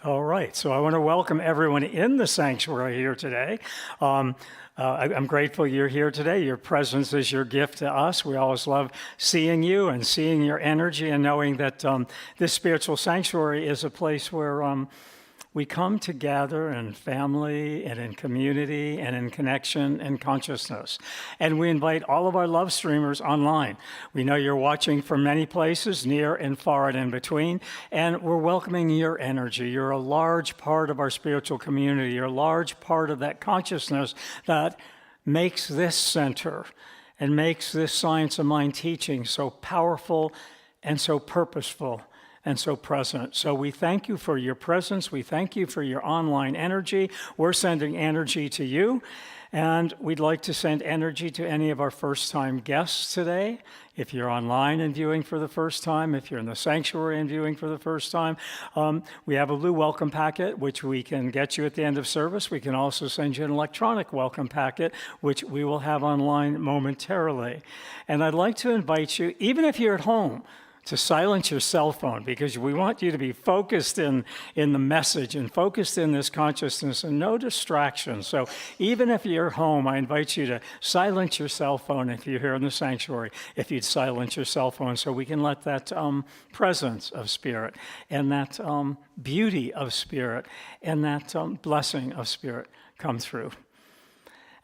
All right, so I want to welcome everyone in the sanctuary here today. I'm grateful you're here today. Your presence is your gift to us. We always love seeing you and seeing your energy and knowing that this spiritual sanctuary is a place where we come to gather in family and in community and in connection and consciousness. And we invite all of our love streamers online. We know you're watching from many places, near and far and in between, and we're welcoming your energy. You're a large part of our spiritual community. You're a large part of that consciousness that makes this center and makes this Science of Mind teaching so powerful and so purposeful and so present. So we thank you for your presence. We thank you for your online energy. We're sending energy to you, and we'd like to send energy to any of our first-time guests today. If you're online and viewing for the first time, if you're in the sanctuary and viewing for the first time, we have a blue welcome packet, which we can get you at the end of service. We can also send you an electronic welcome packet, which we will have online momentarily. And I'd like to invite you, even if you're at home, to silence your cell phone, because we want you to be focused in the message and focused in this consciousness and no distractions. So even if you're home, I invite you to silence your cell phone if you're here in the sanctuary, if you'd silence your cell phone so we can let that presence of spirit and that beauty of spirit and that blessing of spirit come through.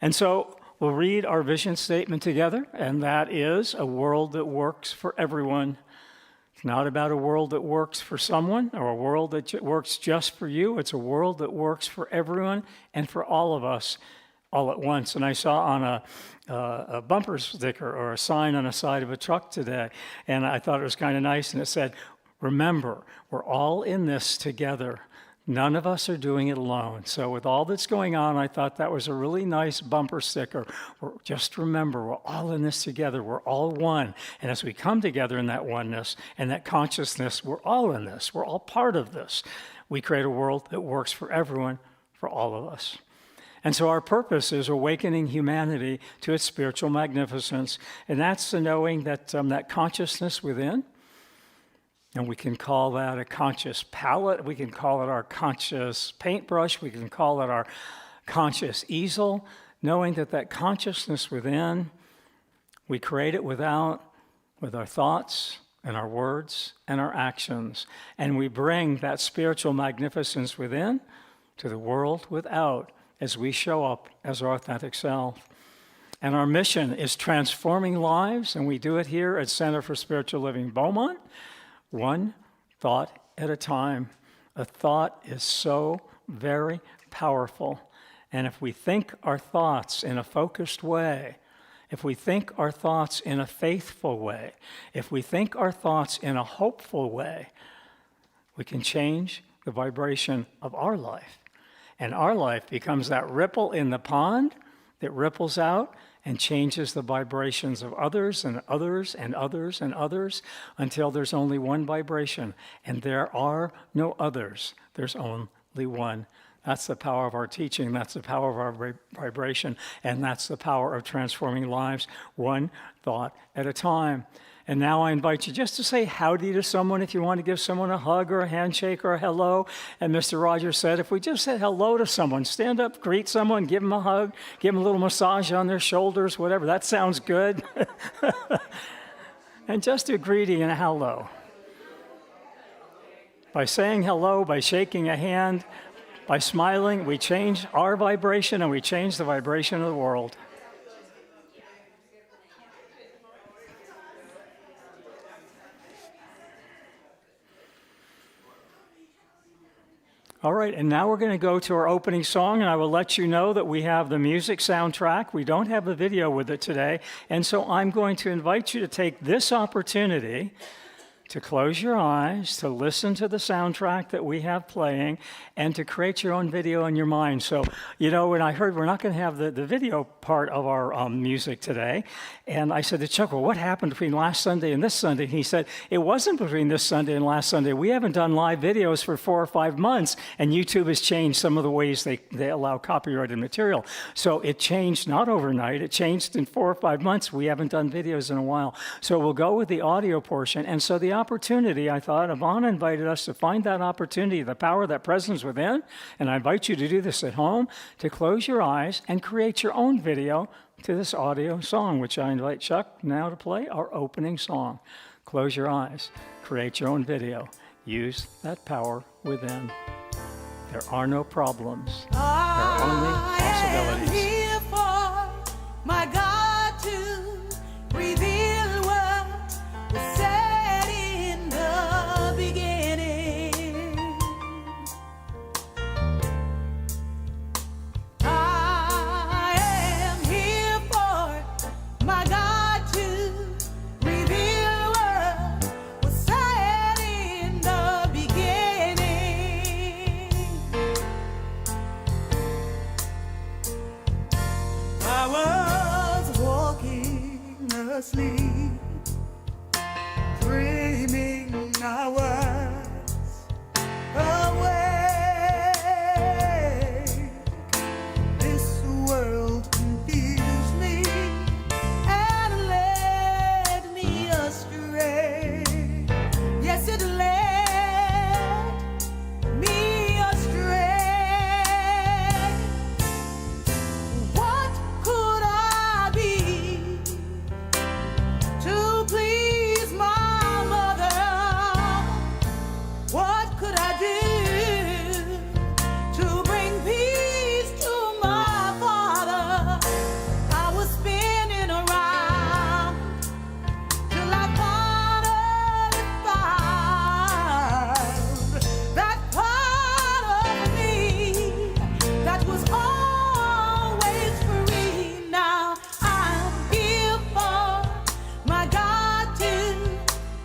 And so we'll read our vision statement together, and that is a world that works for everyone. It's not about a world that works for someone or a world that works just for you. It's a world that works for everyone and for all of us all at once. And I saw on a bumper sticker or a sign on the side of a truck today, and I thought it was kind of nice, and it said, "Remember, we're all in this together. None of us are doing it alone." So with all that's going on, I thought that was a really nice bumper sticker. Just remember, we're all in this together. We're all one. And as we come together in that oneness and that consciousness, we're all in this. We're all part of this. We create a world that works for everyone, for all of us. And so our purpose is awakening humanity to its spiritual magnificence. And that's the knowing that that consciousness within, and we can call that a conscious palette. We can call it our conscious paintbrush. We can call it our conscious easel, knowing that that consciousness within, we create it with our thoughts and our words and our actions. And we bring that spiritual magnificence within to the world without as we show up as our authentic self. And our mission is transforming lives, and we do it here at Center for Spiritual Living Beaumont. One thought at a time. A thought is so very powerful. And if we think our thoughts in a focused way, if we think our thoughts in a faithful way, if we think our thoughts in a hopeful way, we can change the vibration of our life. And our life becomes that ripple in the pond that ripples out and changes the vibrations of others and others and others and others until there's only one vibration. And there are no others. There's only one. That's the power of our teaching. That's the power of our vibration. And that's the power of transforming lives one thought at a time. And now I invite you just to say howdy to someone if you want to give someone a hug or a handshake or a hello. And Mr. Rogers said, if we just said hello to someone, stand up, greet someone, give them a hug, give them a little massage on their shoulders, whatever. That sounds good. And just a greeting and a hello. By saying hello, by shaking a hand, by smiling, we change our vibration and we change the vibration of the world. All right, and now we're going to go to our opening song, and I will let you know that we have the music soundtrack. We don't have a video with it today, and so I'm going to invite you to take this opportunity to close your eyes, to listen to the soundtrack that we have playing, and to create your own video in your mind. So, you know, when I heard we're not going to have the video part of our music today, and I said to Chuck, well, what happened between last Sunday and this Sunday? And he said, it wasn't between this Sunday and last Sunday. We haven't done live videos for 4 or 5 months, and YouTube has changed some of the ways they allow copyrighted material. So it changed not overnight. It changed in 4 or 5 months. We haven't done videos in a while. So we'll go with the audio portion. And so the opportunity, I thought, Evonne invited us to find that opportunity, the power, that presence within, and I invite you to do this at home, to close your eyes and create your own video to this audio song, which I invite Chuck now to play our opening song. Close your eyes, create your own video, use that power within. There are no problems, there are only possibilities. I am here for my God to reveal what was said in the beginning. I am here for my God to reveal what was said in the beginning. I was walking asleep, dreaming I was awake. This world confused me and led me astray. Yes, it led me astray. What could I be to please my mother? What could I do to bring peace to my father? I was spinning around till I finally found that part of me that was always free. Now I'm here for my God to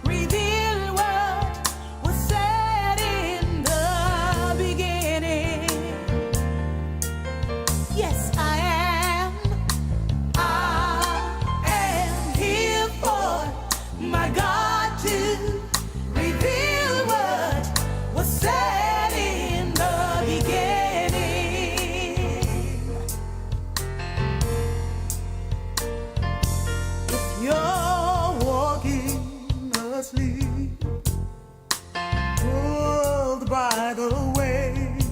reveal what was said in the beginning. Yes, I am. I am here for my God to reveal what was said in the beginning. If you're walking asleep, pulled by the weight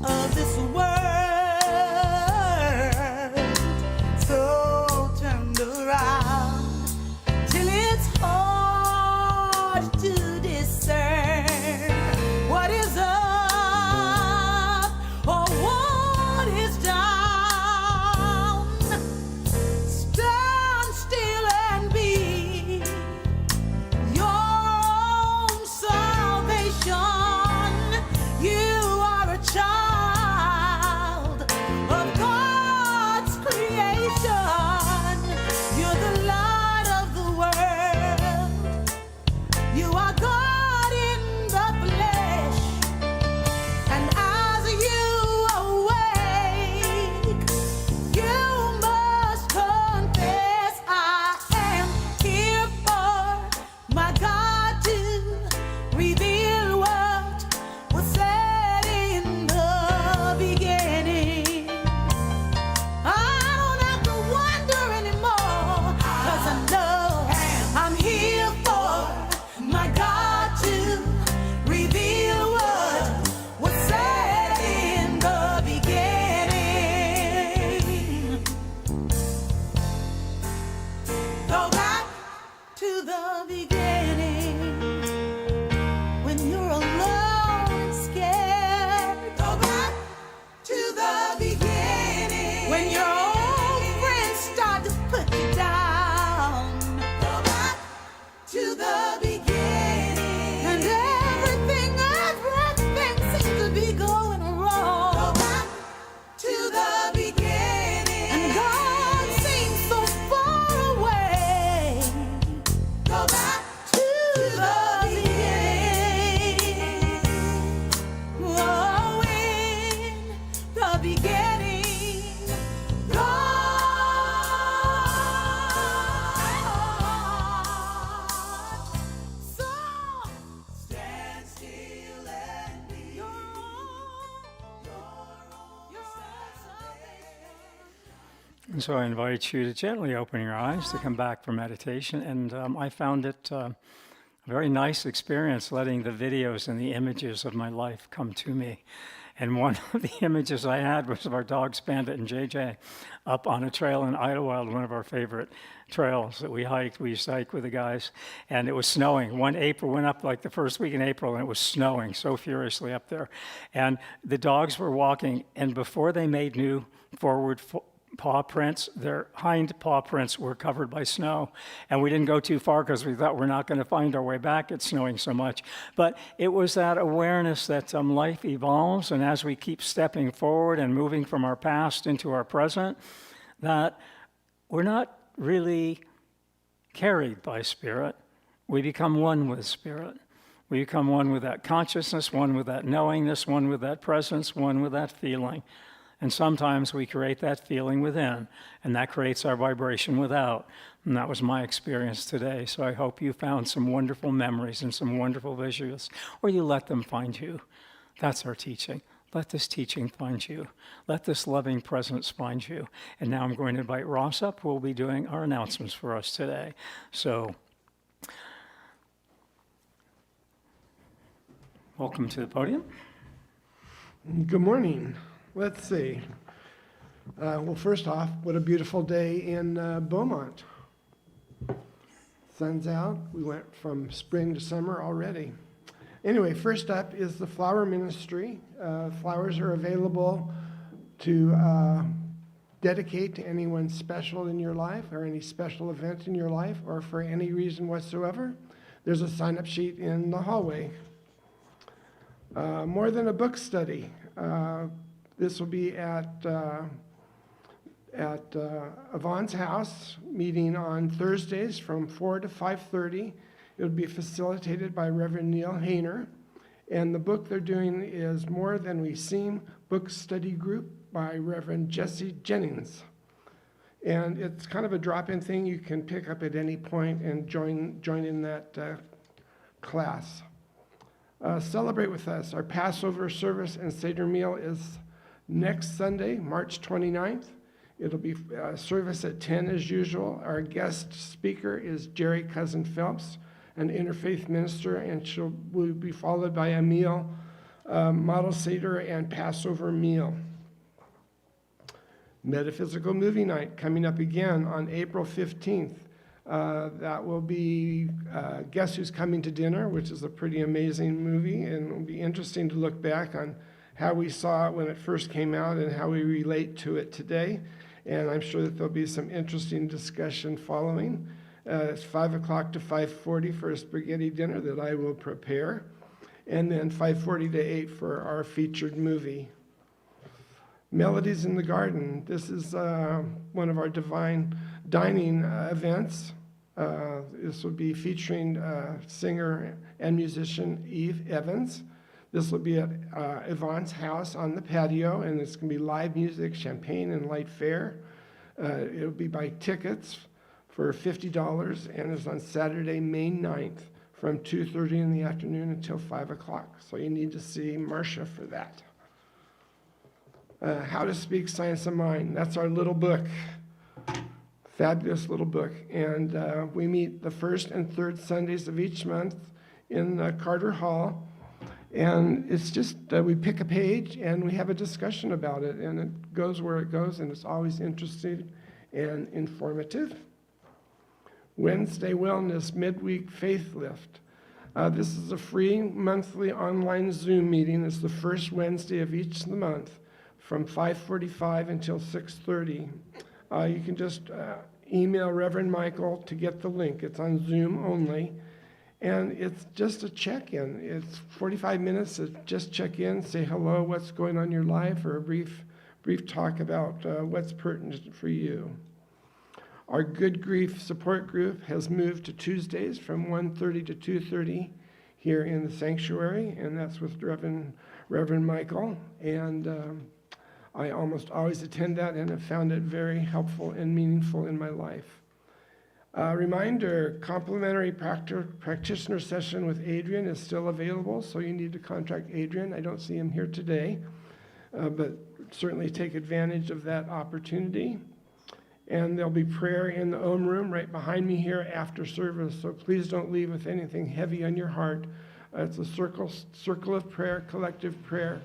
of this world, so turned around till it's hard to discern what is up or what is down. Stand still and be your own salvation. You are a child of God's creation. You're the light of the world. You are God in the flesh. And as you awake, you must confess, I am here for my God to reveal what was said in the beginning. I don't have to wonder anymore, 'cause I know I'm here for my God to reveal what was said in the beginning. Go back to the beginning when you're alone and scared. Go back to the beginning when your old friends start to put you down. Go back to the beginning and everything seems to be going wrong. Go back to the beginning and God seems so far away. Go back to the beginning. Oh, in the beginning, God. So stand still and be your own salvation. And so I invite you to gently open your eyes to come back for meditation. And I found it a very nice experience letting the videos and the images of my life come to me. And one of the images I had was of our dogs, Bandit and JJ, up on a trail in Idlewild, one of our favorite trails that we hiked. We used to hike with the guys, and it was snowing. April went up like the first week in April, and it was snowing so furiously up there. And the dogs were walking, and before they made new forward paw prints, their hind paw prints were covered by snow. And we didn't go too far because we thought we're not going to find our way back. It's snowing so much. But it was that awareness that life evolves, and as we keep stepping forward and moving from our past into our present, that we're not really carried by Spirit. We become one with Spirit. We become one with that consciousness, one with that knowingness, one with that presence, one with that feeling. And sometimes we create that feeling within, and that creates our vibration without. And that was my experience today. So I hope you found some wonderful memories and some wonderful visuals, or you let them find you. That's our teaching. Let this teaching find you. Let this loving presence find you. And now I'm going to invite Ross up, who will be doing our announcements for us today. So, welcome to the podium. Good morning. Let's see. Well, first off, what a beautiful day in Beaumont. Sun's out. We went from spring to summer already. Anyway, first up is the flower ministry. Flowers are available to dedicate to anyone special in your life or any special event in your life or for any reason whatsoever. There's a sign-up sheet in the hallway. More than a book study. This will be at Evonne's house, meeting on Thursdays from 4 to 5:30. It will be facilitated by Reverend Neil Hayner. And the book they're doing is More Than We Seem Book Study Group by Reverend Jesse Jennings. And it's kind of a drop-in thing you can pick up at any point and join in that class. Celebrate with us. Our Passover service and Seder meal is next Sunday, March 29th. It'll be service at 10 as usual. Our guest speaker is Jerry Cousin Phelps, an interfaith minister, and will be followed by a meal, model Seder and Passover meal. Metaphysical movie night coming up again on April 15th. That will be Guess Who's Coming to Dinner, which is a pretty amazing movie, and it'll be interesting to look back on how we saw it when it first came out and how we relate to it today. And I'm sure that there'll be some interesting discussion following. It's 5 o'clock to 5:40 for a spaghetti dinner that I will prepare, and then 5:40 to 8 for our featured movie. Melodies in the Garden. This is one of our divine dining events. This will be featuring singer and musician Eve Evans. This will be at Evonne's house on the patio, and it's going to be live music, champagne, and light fare. It'll be by tickets for $50, and it's on Saturday, May 9th, from 2:30 in the afternoon until 5 o'clock. So you need to see Marcia for that. How to Speak Science of Mind. That's our little book. Fabulous little book. And we meet the first and third Sundays of each month in Carter Hall. And it's just, we pick a page and we have a discussion about it, and it goes where it goes, and it's always interesting and informative. Wednesday Wellness Midweek Faith Lift. This is a free monthly online Zoom meeting. It's the first Wednesday of each month from 5:45 until 6:30. You can just email Reverend Michael to get the link. It's on Zoom only. And it's just a check-in. It's 45 minutes to just check in, say hello, what's going on in your life, or a brief talk about what's pertinent for you. Our Good Grief support group has moved to Tuesdays from 1:30 to 2:30 here in the sanctuary, and that's with Reverend Michael. And I almost always attend that and have found it very helpful and meaningful in my life. Reminder, complimentary practitioner session with Adrian is still available, so you need to contact Adrian. I don't see him here today, but certainly take advantage of that opportunity. And there'll be prayer in the Om room right behind me here after service. So please don't leave with anything heavy on your heart. It's a circle of prayer, collective prayer,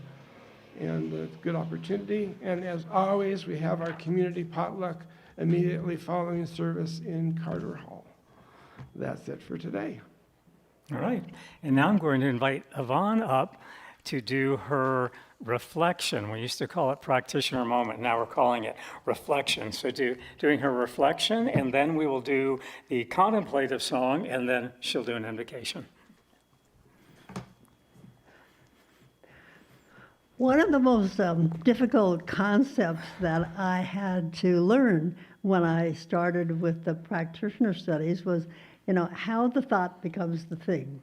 and it's a good opportunity. And as always, we have our community potluck immediately following service in Carter Hall. That's it for today. All right. And now I'm going to invite Evonne up to do her reflection. We used to call it practitioner moment. Now we're calling it reflection. So doing her reflection, and then we will do the contemplative song, and then she'll do an invocation. One of the most difficult concepts that I had to learn when I started with the practitioner studies was, how the thought becomes the thing.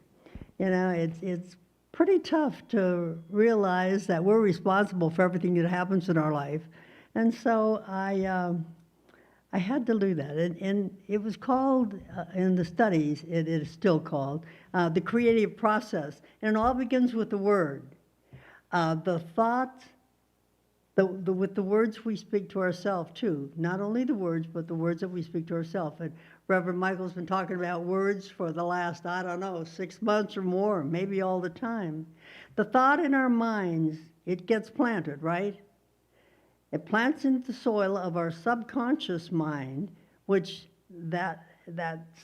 It's pretty tough to realize that we're responsible for everything that happens in our life. And so I had to do that. And it was called, in the studies, it is still called, the creative process. And it all begins with the word. The thought, with the words we speak to ourselves too. Not only the words, but the words that we speak to ourselves. And Reverend Michael's been talking about words for the last, 6 months or more, maybe all the time. The thought in our minds, it gets planted, right? It plants into the soil of our subconscious mind, which that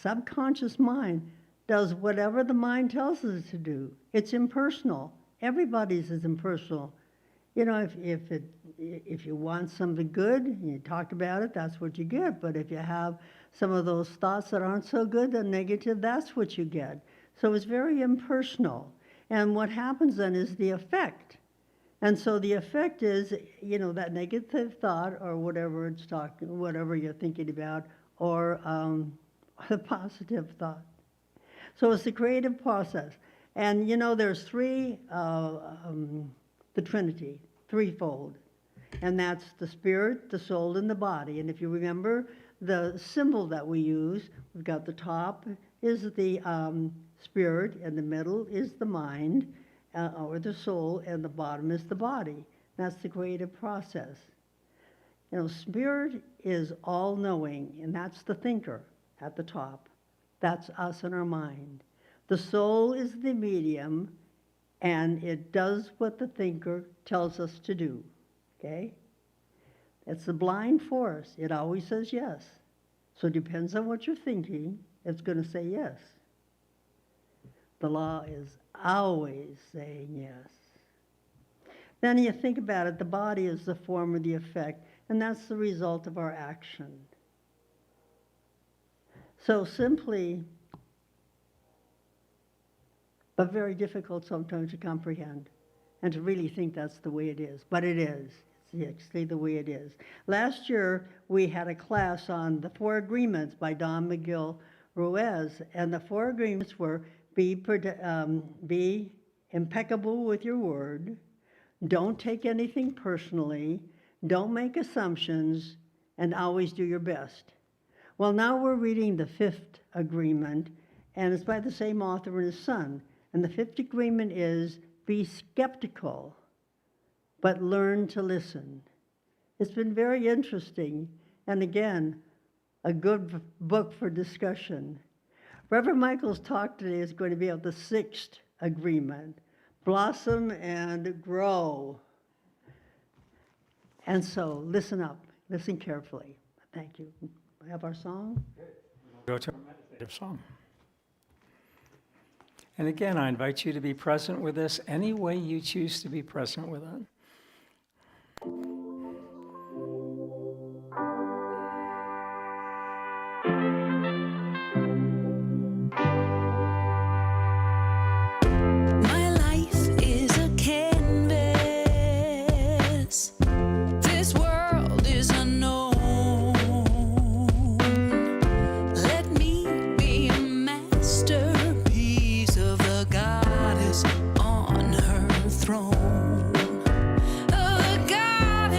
subconscious mind does whatever the mind tells us to do. It's impersonal. Everybody's is impersonal. If you want something good, you talk about it, that's what you get. But if you have some of those thoughts that aren't so good, the negative, that's what you get. So it's very impersonal. And what happens then is the effect. And so the effect is, that negative thought or whatever whatever you're thinking about, or the positive thought. So it's the creative process. And there's three, the Trinity, threefold. And that's the spirit, the soul, and the body. And if you remember the symbol that we use, we've got the top is the spirit, and the middle is the mind, or the soul, and the bottom is the body. That's the creative process. Spirit is all-knowing, and that's the thinker at the top. That's us in our mind. The soul is the medium, and it does what the thinker tells us to do, okay? It's the blind force. It always says yes. So it depends on what you're thinking, it's going to say yes. The law is always saying yes. Then you think about it, the body is the form or the effect, and that's the result of our action. So simply, but very difficult sometimes to comprehend and to really think that's the way it is. But it is. It's actually the way it is. Last year, we had a class on the 4 agreements by Don McGill Ruiz, and the 4 agreements were be impeccable with your word, don't take anything personally, don't make assumptions, and always do your best. Well, now we're reading the 5th agreement, and it's by the same author and his son. And the 5th agreement is, be skeptical, but learn to listen. It's been very interesting, and again, a good book for discussion. Reverend Michael's talk today is going to be about the 6th agreement, blossom and grow. And so, listen up, listen carefully. Thank you. We have our song. Go to our meditative song. And again, I invite you to be present with this any way you choose to be present with it. My life is a canvas. This world is unknown. Let me be a masterpiece of the goddess on her throne. The goddess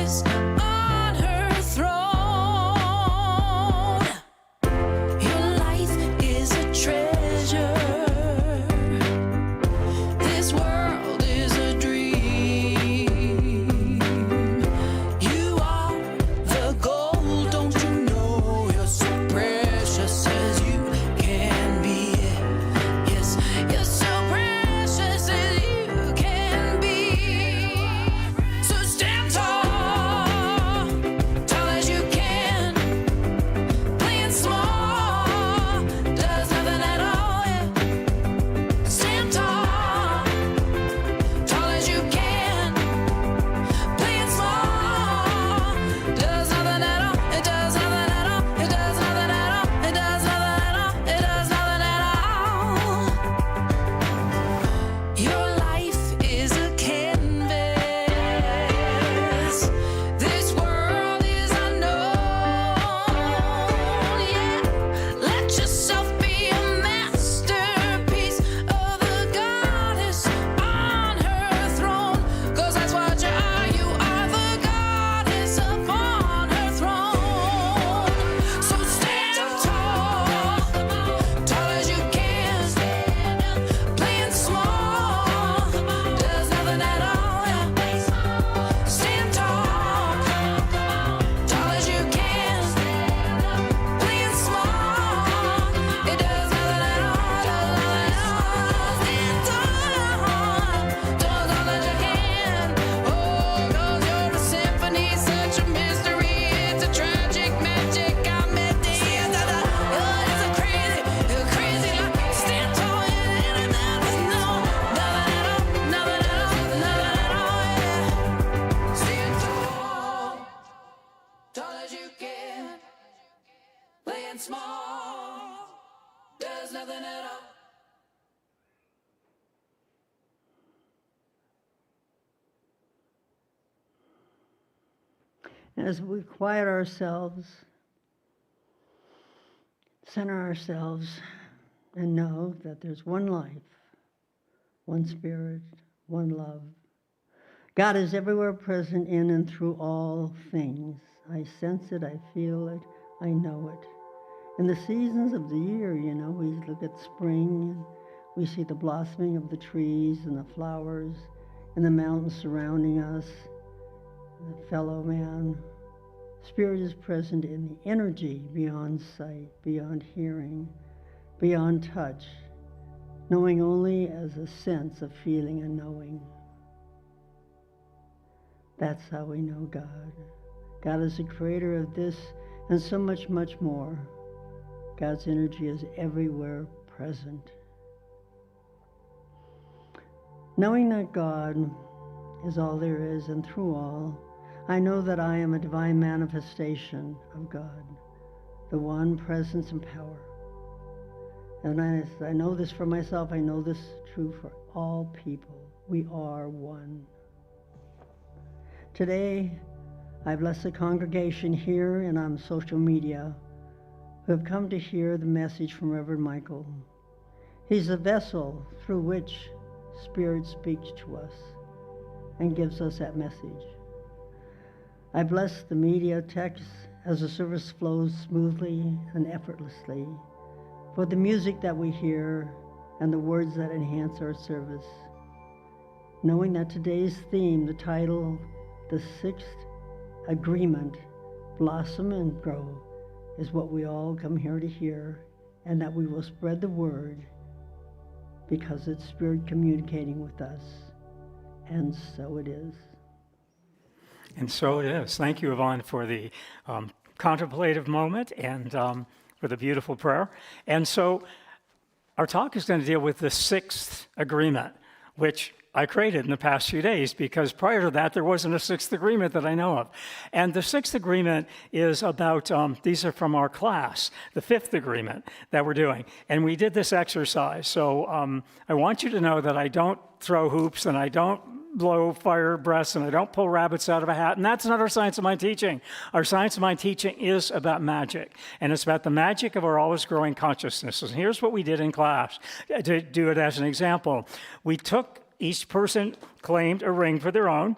small. There's nothing at all. As we quiet ourselves, center ourselves, and know that there's one life, one spirit, one love. God is everywhere present in and through all things. I sense it, I feel it, I know it. In the seasons of the year, we look at spring, and we see the blossoming of the trees and the flowers and the mountains surrounding us, the fellow man. Spirit is present in the energy beyond sight, beyond hearing, beyond touch, knowing only as a sense of feeling and knowing. That's how we know God. God is the creator of this and so much, much more. God's energy is everywhere present. Knowing that God is all there is and through all, I know that I am a divine manifestation of God, the one presence and power. And I know this for myself, I know this true for all people. We are one. Today, I bless the congregation here and on social media who have come to hear the message from Reverend Michael. He's the vessel through which Spirit speaks to us and gives us that message. I bless the media texts as the service flows smoothly and effortlessly, for the music that we hear and the words that enhance our service. Knowing that today's theme, the title, The Sixth Agreement, Blossom and Grow, is what we all come here to hear, and that we will spread the word because it's Spirit communicating with us. And so it is. And so it is. Thank you, Evonne, for the contemplative moment and for the beautiful prayer. And so our talk is going to deal with the sixth agreement, which I created in the past few days, because prior to that, there wasn't a sixth agreement that I know of. And the sixth agreement is about, these are from our class, the fifth agreement that we're doing. And we did this exercise. So I want you to know that I don't throw hoops and I don't blow fire breaths and I don't pull rabbits out of a hat. And that's not our science of mind teaching. Our science of mind teaching is about magic. And it's about the magic of our always growing consciousness. And here's what we did in class, to do it as an example. We took, each person claimed a ring for their own,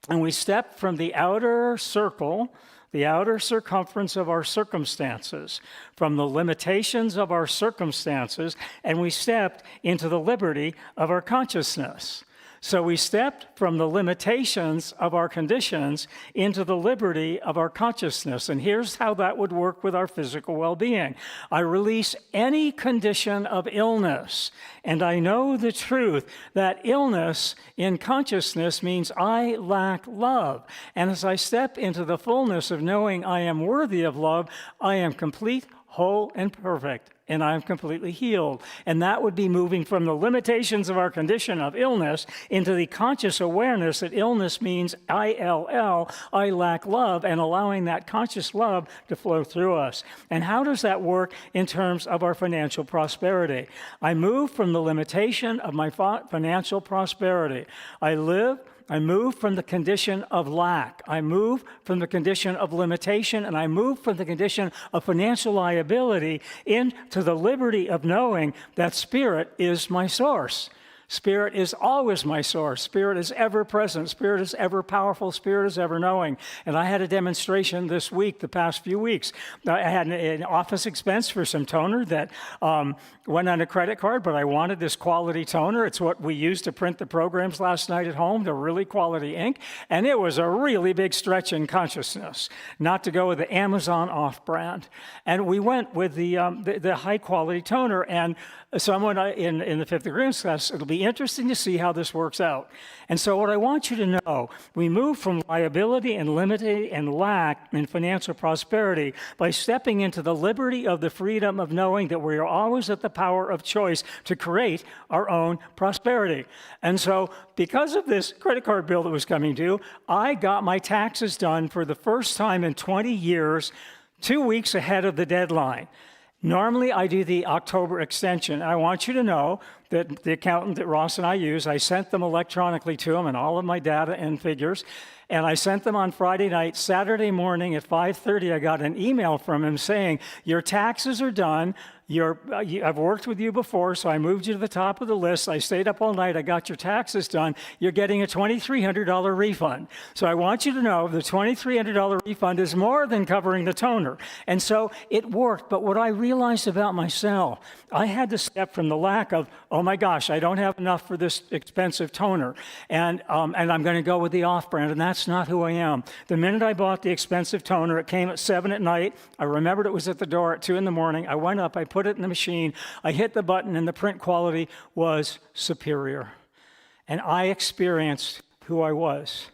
and we stepped from the outer circle, the outer circumference of our circumstances, from the limitations of our circumstances, and we stepped into the liberty of our consciousness. So we stepped from the limitations of our conditions into the liberty of our consciousness. And here's how that would work with our physical well-being. I release any condition of illness, and I know the truth that illness in consciousness means I lack love. And as I step into the fullness of knowing I am worthy of love, I am complete, whole, and perfect, and I'm completely healed. And that would be moving from the limitations of our condition of illness into the conscious awareness that illness means ILL, I lack love, and allowing that conscious love to flow through us. And how does that work in terms of our financial prosperity? I move from the limitation of my financial prosperity. I move from the condition of lack. I move from the condition of limitation, and I move from the condition of financial liability into the liberty of knowing that Spirit is my source. Spirit is always my source. Spirit is ever present. Spirit is ever powerful. Spirit is ever knowing. And I had a demonstration this week, the past few weeks. I had an office expense for some toner that went on a credit card, but I wanted this quality toner. It's what we used to print the programs last night at home, the really quality ink. And it was a really big stretch in consciousness, not to go with the Amazon off-brand. And we went with the high-quality toner. And someone in the fifth agreement class, it'll be interesting to see how this works out. And so what I want you to know, we move from liability and limited and lack in financial prosperity by stepping into the liberty of the freedom of knowing that we are always at the power of choice to create our own prosperity. And so because of this credit card bill that was coming due, I got my taxes done for the first time in 20 years 2 weeks ahead of the deadline. Normally, I do the October extension. I want you to know that the accountant that Ross and I use, I sent them electronically to him and all of my data and figures. And I sent them on Friday night. Saturday morning at 5:30, I got an email from him saying, your taxes are done. I've worked with you before, so I moved you to the top of the list. I stayed up all night. I got your taxes done. You're getting a $2,300 refund. So I want you to know the $2,300 refund is more than covering the toner. And so it worked. But what I realized about myself, I had to step from the lack of, oh my gosh, I don't have enough for this expensive toner, and I'm going to go with the off-brand, and that's not who I am. The minute I bought the expensive toner, it came at 7 at night. I remembered it was at the door at 2 in the morning. I went up, I put it in the machine, I hit the button, and the print quality was superior. And I experienced who I was.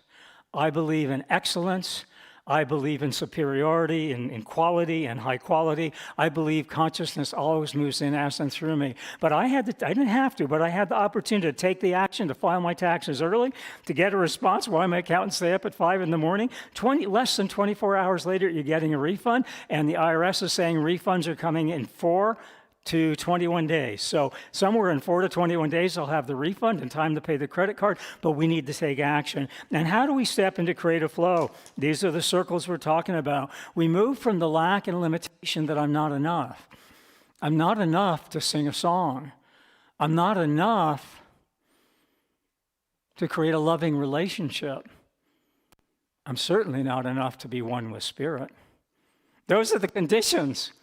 I believe in excellence. I believe in superiority, in quality and high quality. I believe consciousness always moves in us and through me. But I didn't have to, but I had the opportunity to take the action to file my taxes early, to get a response while my accountants stay up at 5 in the morning. Less than 24 hours later, you're getting a refund, and the IRS is saying refunds are coming in 4 to 21 days. So somewhere in 4 to 21 days, I'll have the refund and time to pay the credit card, but we need to take action. And how do we step into creative flow? These are the circles we're talking about. We move from the lack and limitation that I'm not enough. I'm not enough to sing a song. I'm not enough to create a loving relationship. I'm certainly not enough to be one with Spirit. Those are the conditions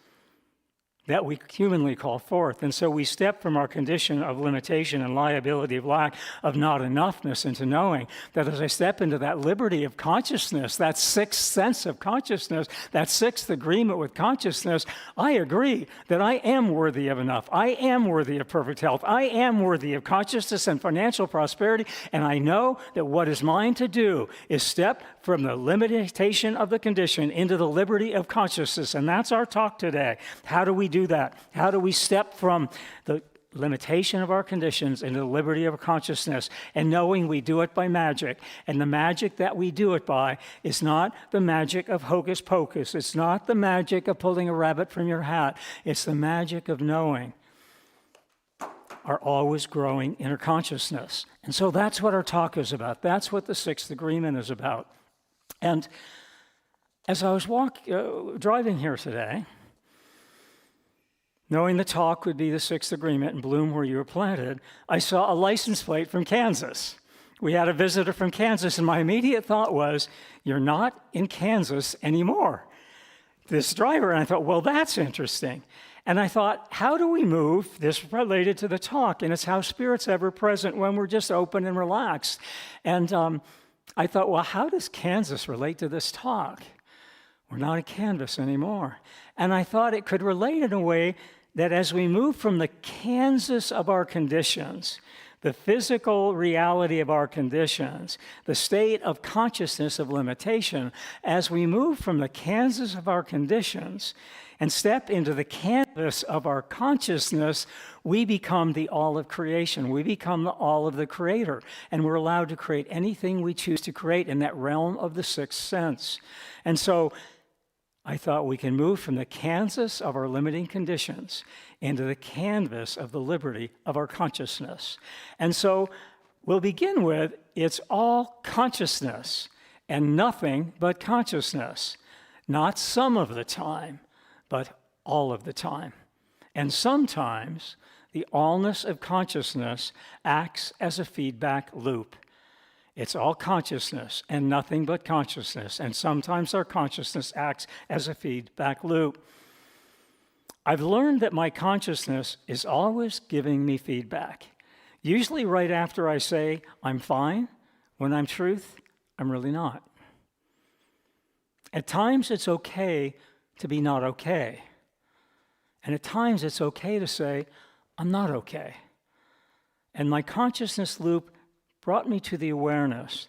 that we humanly call forth. And so we step from our condition of limitation and liability of lack, of not enoughness, into knowing that as I step into that liberty of consciousness, that sixth sense of consciousness, that sixth agreement with consciousness, I agree that I am worthy of enough. I am worthy of perfect health. I am worthy of consciousness and financial prosperity. And I know that what is mine to do is step from the limitation of the condition into the liberty of consciousness. And that's our talk today. How do we do that? How do we step from the limitation of our conditions into the liberty of consciousness, and knowing we do it by magic? And the magic that we do it by is not the magic of hocus pocus. It's not the magic of pulling a rabbit from your hat. It's the magic of knowing our always growing inner consciousness. And so that's what our talk is about. That's what the sixth agreement is about. And as I was driving here today, knowing the talk would be the sixth agreement and bloom where you were planted, I saw a license plate from Kansas. We had a visitor from Kansas, and my immediate thought was, you're not in Kansas anymore. This driver, and I thought, well, that's interesting. And I thought, how do we move this related to the talk? And it's how Spirit's ever present when we're just open and relaxed. And I thought, well, how does Kansas relate to this talk? We're not in Kansas anymore. And I thought it could relate in a way that as we move from the Kansas of our conditions, the physical reality of our conditions, the state of consciousness of limitation, as we move from the Kansas of our conditions and step into the canvas of our consciousness, we become the all of creation. We become the all of the Creator, and we're allowed to create anything we choose to create in that realm of the sixth sense. And so I thought we can move from the Kansas of our limiting conditions into the canvas of the liberty of our consciousness. And so we'll begin with, it's all consciousness and nothing but consciousness. Not some of the time, but all of the time. And sometimes the allness of consciousness acts as a feedback loop. It's all consciousness and nothing but consciousness. And sometimes our consciousness acts as a feedback loop. I've learned that my consciousness is always giving me feedback. Usually right after I say, I'm fine, when I'm truth, I'm really not. At times it's okay to be not okay. And at times it's okay to say, I'm not okay. And my consciousness loop brought me to the awareness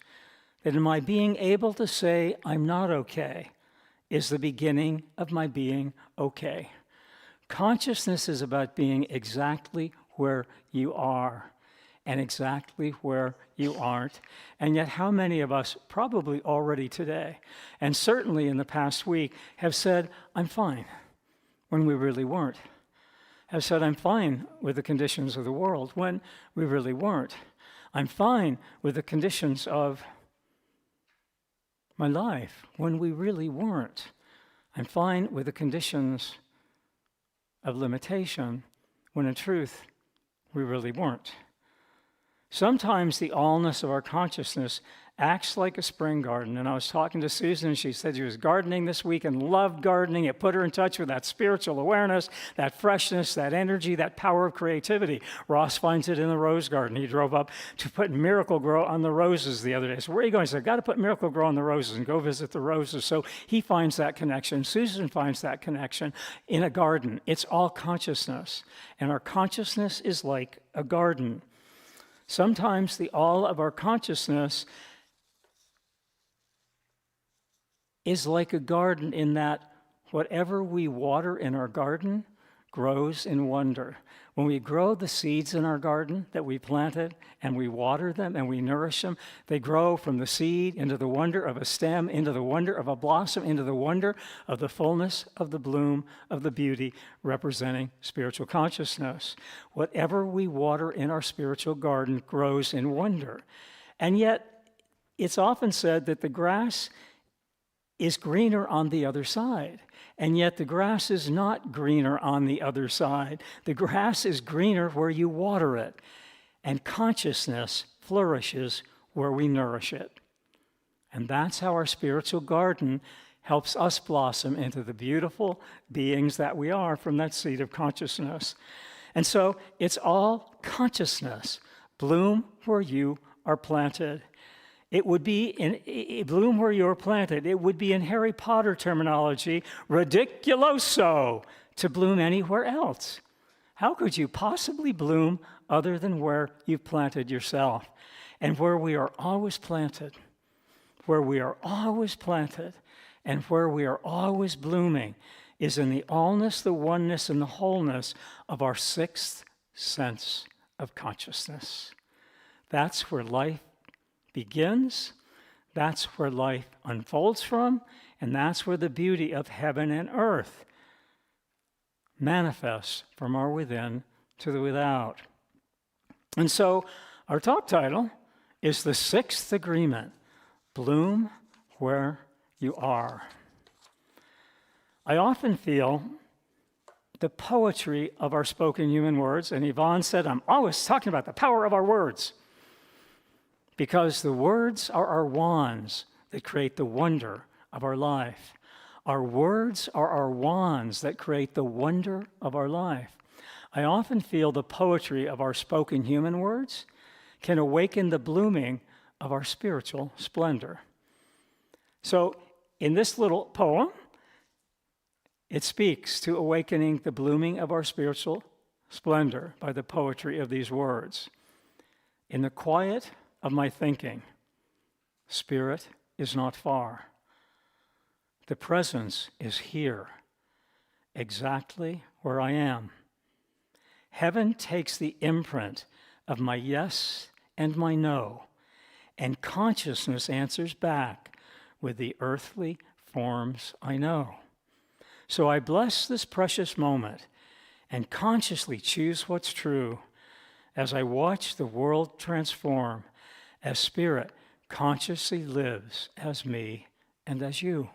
that in my being able to say I'm not okay is the beginning of my being okay. Consciousness is about being exactly where you are. and exactly where you aren't. And yet, how many of us, probably already today, and certainly in the past week, have said, I'm fine, when we really weren't? Have said, I'm fine with the conditions of the world, when we really weren't? I'm fine with the conditions of my life, when we really weren't? I'm fine with the conditions of limitation, when in truth, we really weren't. Sometimes the allness of our consciousness acts like a spring garden. And I was talking to Susan, and she said she was gardening this week and loved gardening. It put her in touch with that spiritual awareness, that freshness, that energy, that power of creativity. Ross finds it in the rose garden. He drove up to put Miracle Grow on the roses the other day. So where are you going? He said, I've got to put Miracle Grow on the roses and go visit the roses. So he finds that connection. Susan finds that connection in a garden. It's all consciousness. And our consciousness is like a garden. Sometimes the all of our consciousness is like a garden in that whatever we water in our garden grows in wonder. When we grow the seeds in our garden that we planted and we water them and we nourish them, they grow from the seed into the wonder of a stem, into the wonder of a blossom, into the wonder of the fullness of the bloom of the beauty representing spiritual consciousness. Whatever we water in our spiritual garden grows in wonder. And yet, it's often said that the grass is greener on the other side. And yet the grass is not greener on the other side. The grass is greener where you water it. And consciousness flourishes where we nourish it. And that's how our spiritual garden helps us blossom into the beautiful beings that we are from that seed of consciousness. And so it's all consciousness. Bloom where you are planted. It would be in bloom where you're planted. It would be in Harry Potter terminology, ridiculoso, to bloom anywhere else. How could you possibly bloom other than where you've planted yourself? And where we are always planted, where we are always planted, and where we are always blooming is in the allness, the oneness, and the wholeness of our sixth sense of consciousness. That's where life begins, that's where life unfolds from, and that's where the beauty of heaven and earth manifests from our within to the without. And so our talk title is The Sixth Agreement, Bloom Where You Are. I often feel the poetry of our spoken human words, and Evonne said, I'm always talking about the power of our words. Because the words are our wands that create the wonder of our life. Our words are our wands that create the wonder of our life. I often feel the poetry of our spoken human words can awaken the blooming of our spiritual splendor. So in this little poem, it speaks to awakening the blooming of our spiritual splendor by the poetry of these words. In the quiet of my thinking, Spirit is not far. The presence is here, exactly where I am. Heaven takes the imprint of my yes and my no, and consciousness answers back with the earthly forms I know. So I bless this precious moment and consciously choose what's true as I watch the world transform as Spirit consciously lives as me and as you.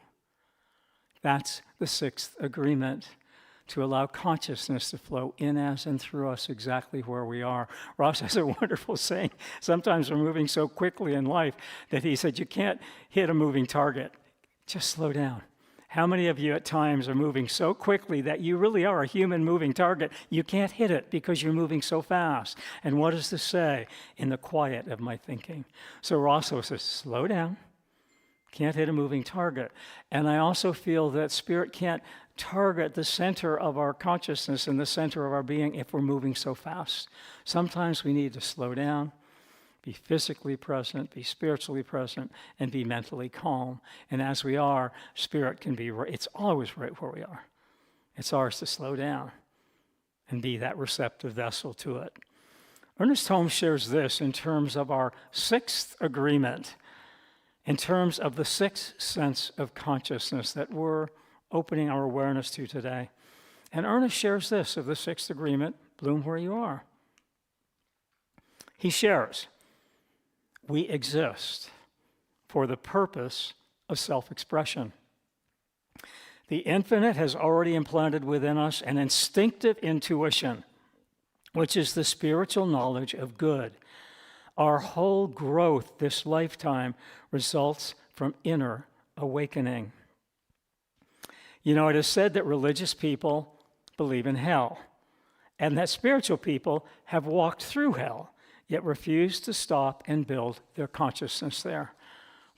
That's the sixth agreement, to allow consciousness to flow in us and through us exactly where we are. Ross has a wonderful saying. Sometimes we're moving so quickly in life that he said, you can't hit a moving target. Just slow down. How many of you at times are moving so quickly that you really are a human moving target? You can't hit it because you're moving so fast. And what does this say? In the quiet of my thinking. So Ross says, slow down. Can't hit a moving target. And I also feel that Spirit can't target the center of our consciousness and the center of our being if we're moving so fast. Sometimes we need to slow down, be physically present, be spiritually present, and be mentally calm. And as we are, Spirit can be, it's always right where we are. It's ours to slow down and be that receptive vessel to it. Ernest Holmes shares this in terms of our sixth agreement, in terms of the sixth sense of consciousness that we're opening our awareness to today. And Ernest shares this of the sixth agreement, bloom where you are. He shares, we exist for the purpose of self-expression. The infinite has already implanted within us an instinctive intuition, which is the spiritual knowledge of good. Our whole growth this lifetime results from inner awakening. You know, it is said that religious people believe in hell, and that spiritual people have walked through hell, yet refuse to stop and build their consciousness there.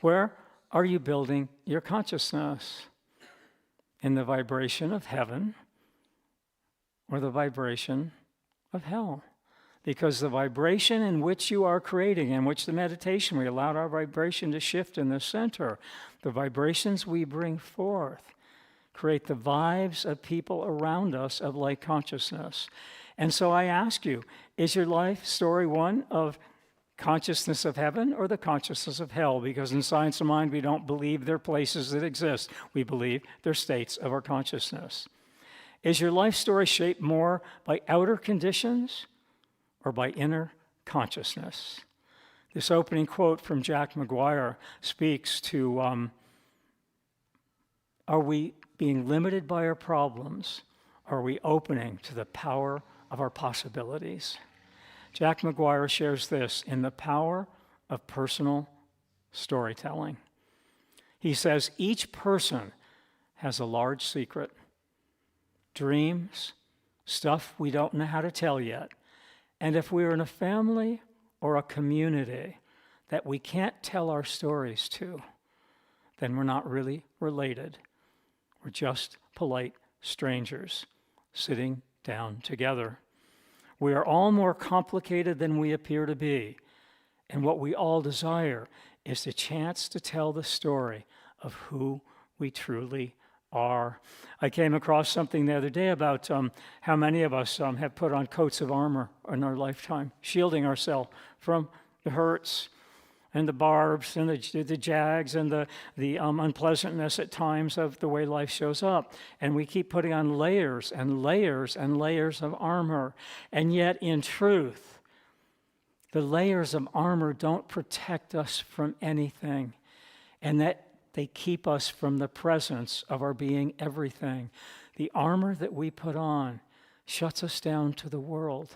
Where are you building your consciousness? In the vibration of heaven or the vibration of hell? Because the vibration in which you are creating, in which the meditation, we allowed our vibration to shift in the center. The vibrations we bring forth create the vibes of people around us of like consciousness. And so I ask you, is your life story one of consciousness of heaven or the consciousness of hell? Because in Science of Mind, we don't believe they're places that exist. We believe they're states of our consciousness. Is your life story shaped more by outer conditions or by inner consciousness? This opening quote from Jack McGuire speaks to, are we being limited by our problems? Or are we opening to the power of our possibilities? Jack McGuire shares this in The Power of Personal Storytelling. He says, each person has a large secret, dreams, stuff we don't know how to tell yet. And if we're in a family or a community that we can't tell our stories to, then we're not really related. We're just polite strangers sitting down together. We are all more complicated than we appear to be. And what we all desire is the chance to tell the story of who we truly are. I came across something the other day about how many of us have put on coats of armor in our lifetime, shielding ourselves from the hurts and the barbs and the jags and the unpleasantness at times of the way life shows up. And we keep putting on layers and layers and layers of armor. And yet, in truth, the layers of armor don't protect us from anything, and that they keep us from the presence of our being everything. The armor that we put on shuts us down to the world.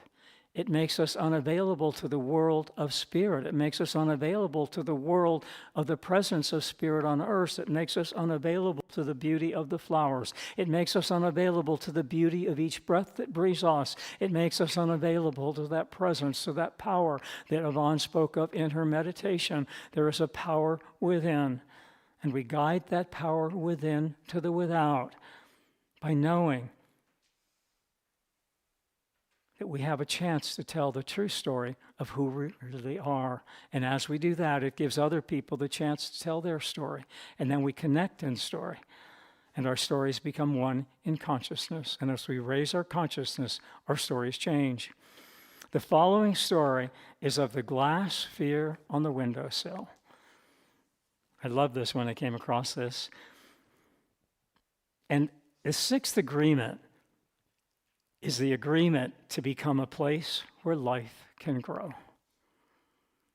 It makes us unavailable to the world of spirit. It makes us unavailable to the world of the presence of spirit on earth. It makes us unavailable to the beauty of the flowers. It makes us unavailable to the beauty of each breath that breathes us. It makes us unavailable to that presence, to that power that Evonne spoke of in her meditation. There is a power within, and we guide that power within to the without by knowing that we have a chance to tell the true story of who we really are. And as we do that, it gives other people the chance to tell their story. And then we connect in story. And our stories become one in consciousness. And as we raise our consciousness, our stories change. The following story is of the glass sphere on the windowsill. I love this when I came across this. And the sixth agreement is the agreement to become a place where life can grow.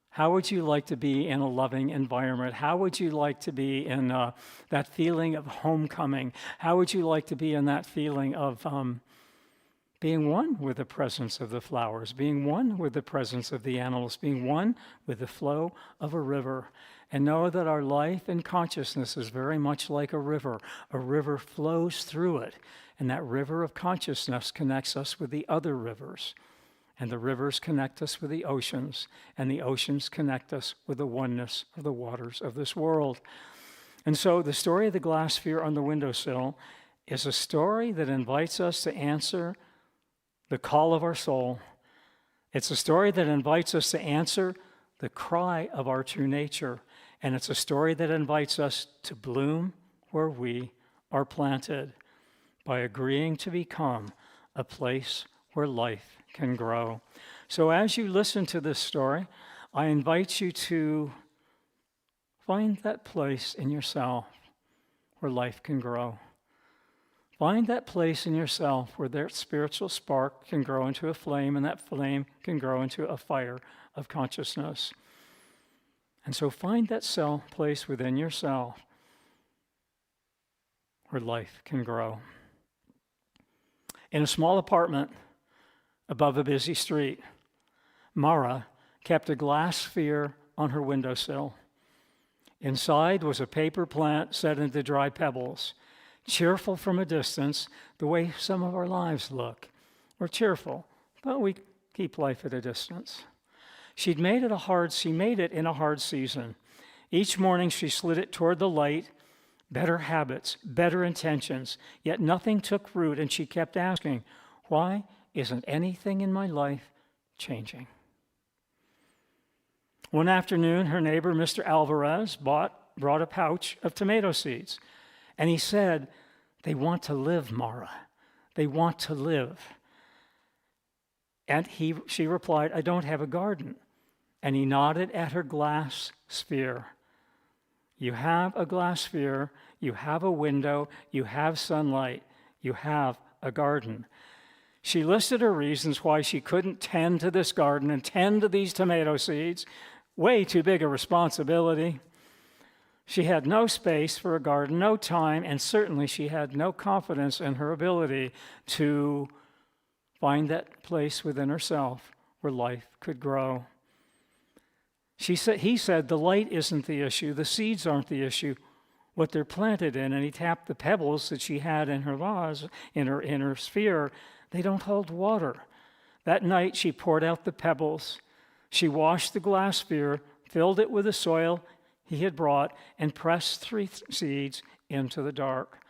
How would you like to be in a loving environment? How would you like to be in that feeling of homecoming? How would you like to be in that feeling of being one with the presence of the flowers, being one with the presence of the animals, being one with the flow of a river? And know that our life and consciousness is very much like a river. A river flows through it. And that river of consciousness connects us with the other rivers. And the rivers connect us with the oceans. And the oceans connect us with the oneness of the waters of this world. And so the story of the glass sphere on the windowsill is a story that invites us to answer the call of our soul. It's a story that invites us to answer the cry of our true nature. And it's a story that invites us to bloom where we are planted, by agreeing to become a place where life can grow. So as you listen to this story, I invite you to find that place in yourself where life can grow. Find that place in yourself where that spiritual spark can grow into a flame, and that flame can grow into a fire of consciousness. And so find that place within yourself where life can grow. In a small apartment above a busy street, Mara kept a glass sphere on her windowsill. Inside was a paper plant set into dry pebbles, cheerful from a distance, the way some of our lives look. We're cheerful, but we keep life at a distance. She made it in a hard season. Each morning she slid it toward the light, better habits, better intentions, yet nothing took root, and she kept asking, why isn't anything in my life changing? One afternoon, her neighbor, Mr. Alvarez, brought a pouch of tomato seeds, and he said, they want to live, Mara. They want to live. And she replied, I don't have a garden. And he nodded at her glass sphere. You have a glass sphere, you have a window, you have sunlight, you have a garden. She listed her reasons why she couldn't tend to this garden and tend to these tomato seeds. Way too big a responsibility. She had no space for a garden, no time, and certainly she had no confidence in her ability to find that place within herself where life could grow. He said, the light isn't the issue, the seeds aren't the issue, what they're planted in. And he tapped the pebbles that she had in her vase, in her sphere. They don't hold water. That night she poured out the pebbles. She washed the glass sphere, filled it with the soil he had brought, and pressed 3 seeds into the dark.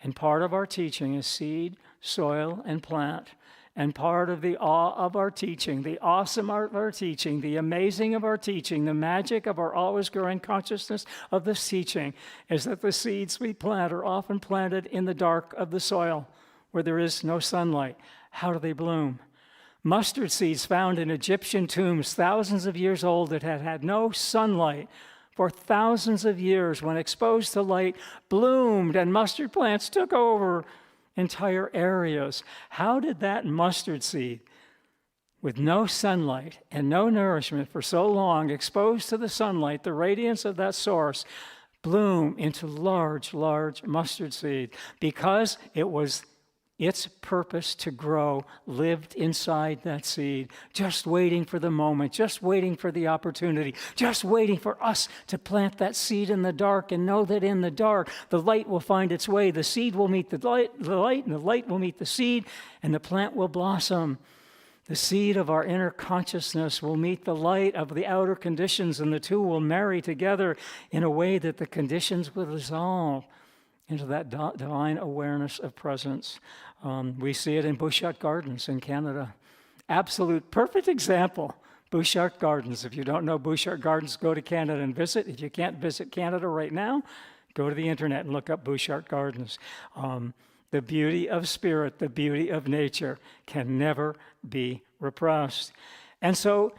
And part of our teaching is seed, soil, and plant. And part of the awe of our teaching, the awesome art of our teaching, the amazing of our teaching, the magic of our always growing consciousness of this teaching is that the seeds we plant are often planted in the dark of the soil where there is no sunlight. How do they bloom? Mustard seeds found in Egyptian tombs thousands of years old that had had no sunlight for thousands of years, when exposed to light, bloomed, and mustard plants took over entire areas. How did that mustard seed, with no sunlight and no nourishment for so long, exposed to the sunlight, the radiance of that source, bloom into large, large mustard seed? Because it was its purpose to grow lived inside that seed, just waiting for the moment, just waiting for the opportunity, just waiting for us to plant that seed in the dark and know that in the dark, the light will find its way. The seed will meet the light, and the light will meet the seed, and the plant will blossom. The seed of our inner consciousness will meet the light of the outer conditions, and the two will marry together in a way that the conditions will dissolve into that divine awareness of presence. We see it in Bouchard Gardens in Canada. Absolute perfect example, Bouchard Gardens. If you don't know Bouchard Gardens, go to Canada and visit. If you can't visit Canada right now, go to the internet and look up Bouchard Gardens. The beauty of spirit, the beauty of nature can never be repressed. And so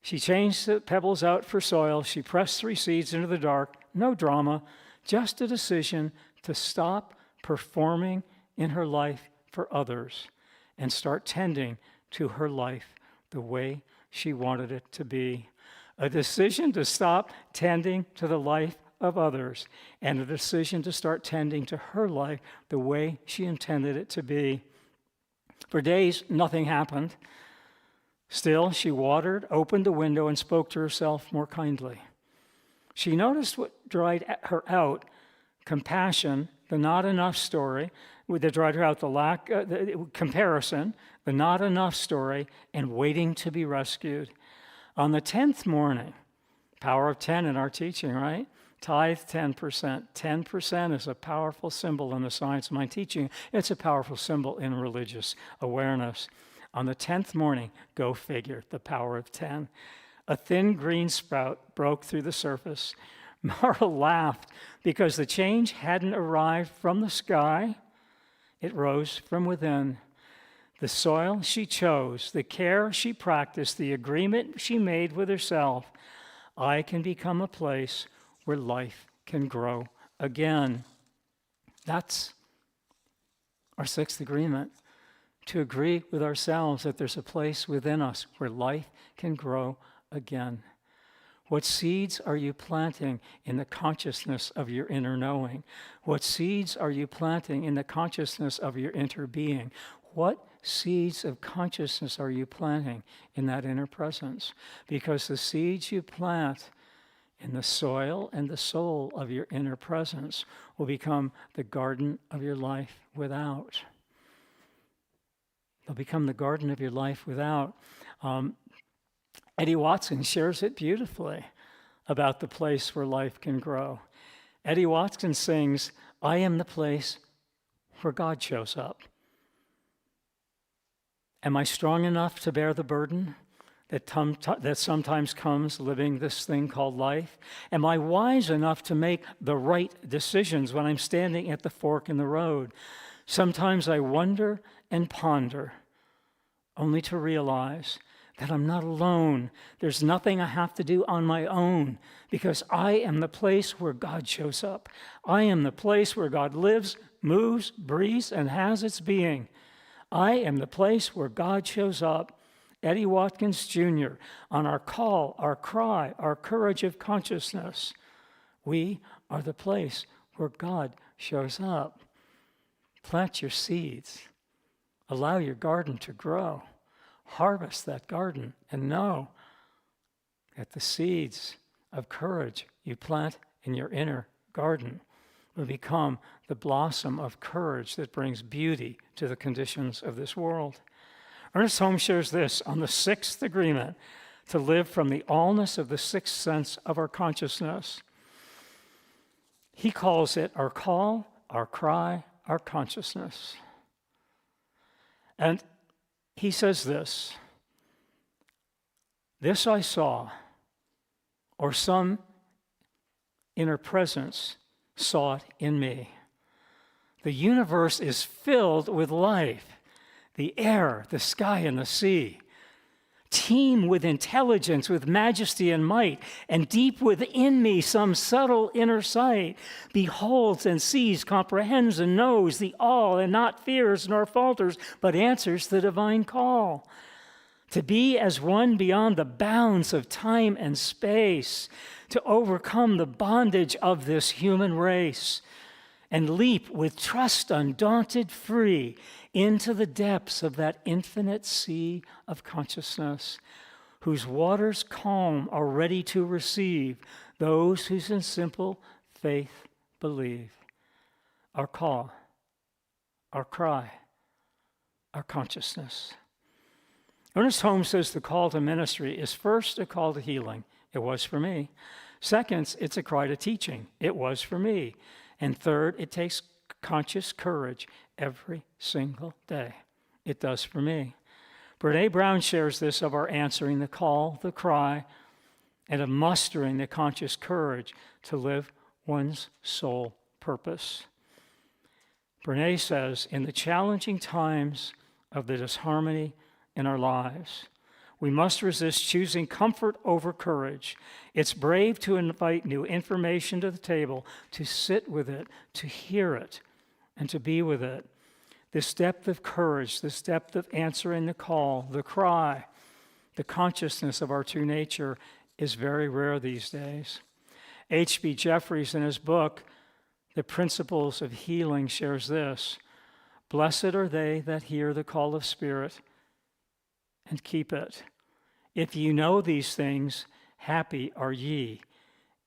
she changed the pebbles out for soil. She pressed 3 seeds into the dark. No drama, just a decision to stop performing in her life for others and start tending to her life the way she wanted it to be. A decision to stop tending to the life of others, and a decision to start tending to her life the way she intended it to be. For days, nothing happened. Still, she watered, opened the window, and spoke to herself more kindly. She noticed what dried her out: compassion, the not enough story, that dried her out, the comparison, the not enough story, and waiting to be rescued. On the 10th morning, power of 10 in our teaching, right? Tithe 10%. 10% is a powerful symbol in the science of mind teaching. It's a powerful symbol in religious awareness. On the 10th morning, go figure, the power of 10. A thin green sprout broke through the surface. Mara laughed because the change hadn't arrived from the sky. It rose from within. the soil she chose, the care she practiced, the agreement she made with herself, I can become a place where life can grow again. That's our sixth agreement, to agree with ourselves that there's a place within us where life can grow again. What seeds are you planting in the consciousness of your inner knowing? What seeds are you planting in the consciousness of your inner being? What seeds of consciousness are you planting in that inner presence? Because the seeds you plant in the soil and the soul of your inner presence will become the garden of your life without. They'll become the garden of your life without. Eddie Watson shares it beautifully about the place where life can grow. Eddie Watson sings, I am the place where God shows up. Am I strong enough to bear the burden that sometimes comes living this thing called life? Am I wise enough to make the right decisions when I'm standing at the fork in the road? Sometimes I wonder and ponder, only to realize that I'm not alone. There's nothing I have to do on my own, because I am the place where God shows up. I am the place where God lives, moves, breathes, and has its being. I am the place where God shows up. Eddie Watkins Jr., on our call, our cry, our courage of consciousness, we are the place where God shows up. Plant your seeds. Allow your garden to grow. Harvest that garden and know that the seeds of courage you plant in your inner garden will become the blossom of courage that brings beauty to the conditions of this world. Ernest Holmes shares this on the sixth agreement, to live from the allness of the sixth sense of our consciousness. He calls it our call, our cry, our consciousness. And he says this I saw, or some inner presence saw it in me. The universe is filled with life. The air, the sky, and the sea teem with intelligence, with majesty and might, and deep within me some subtle inner sight beholds and sees, comprehends and knows the all, and not fears nor falters, but answers the divine call. To be as one beyond the bounds of time and space, to overcome the bondage of this human race, and leap with trust undaunted free into the depths of that infinite sea of consciousness, whose waters calm are ready to receive those who in simple faith believe. Our call, our cry, our consciousness. Ernest Holmes says the call to ministry is first a call to healing. It was for me. Second, it's a cry to teaching. It was for me. And third, it takes conscious courage every single day. It does for me. Brene Brown shares this of our answering the call, the cry, and of mustering the conscious courage to live one's soul purpose. Brene says, in the challenging times of the disharmony in our lives, we must resist choosing comfort over courage. It's brave to invite new information to the table, to sit with it, to hear it, and to be with it. This depth of courage, this depth of answering the call, the cry, the consciousness of our true nature is very rare these days. H.B. Jeffries, in his book, The Principles of Healing, shares this: blessed are they that hear the call of Spirit and keep it. If you know these things, happy are ye.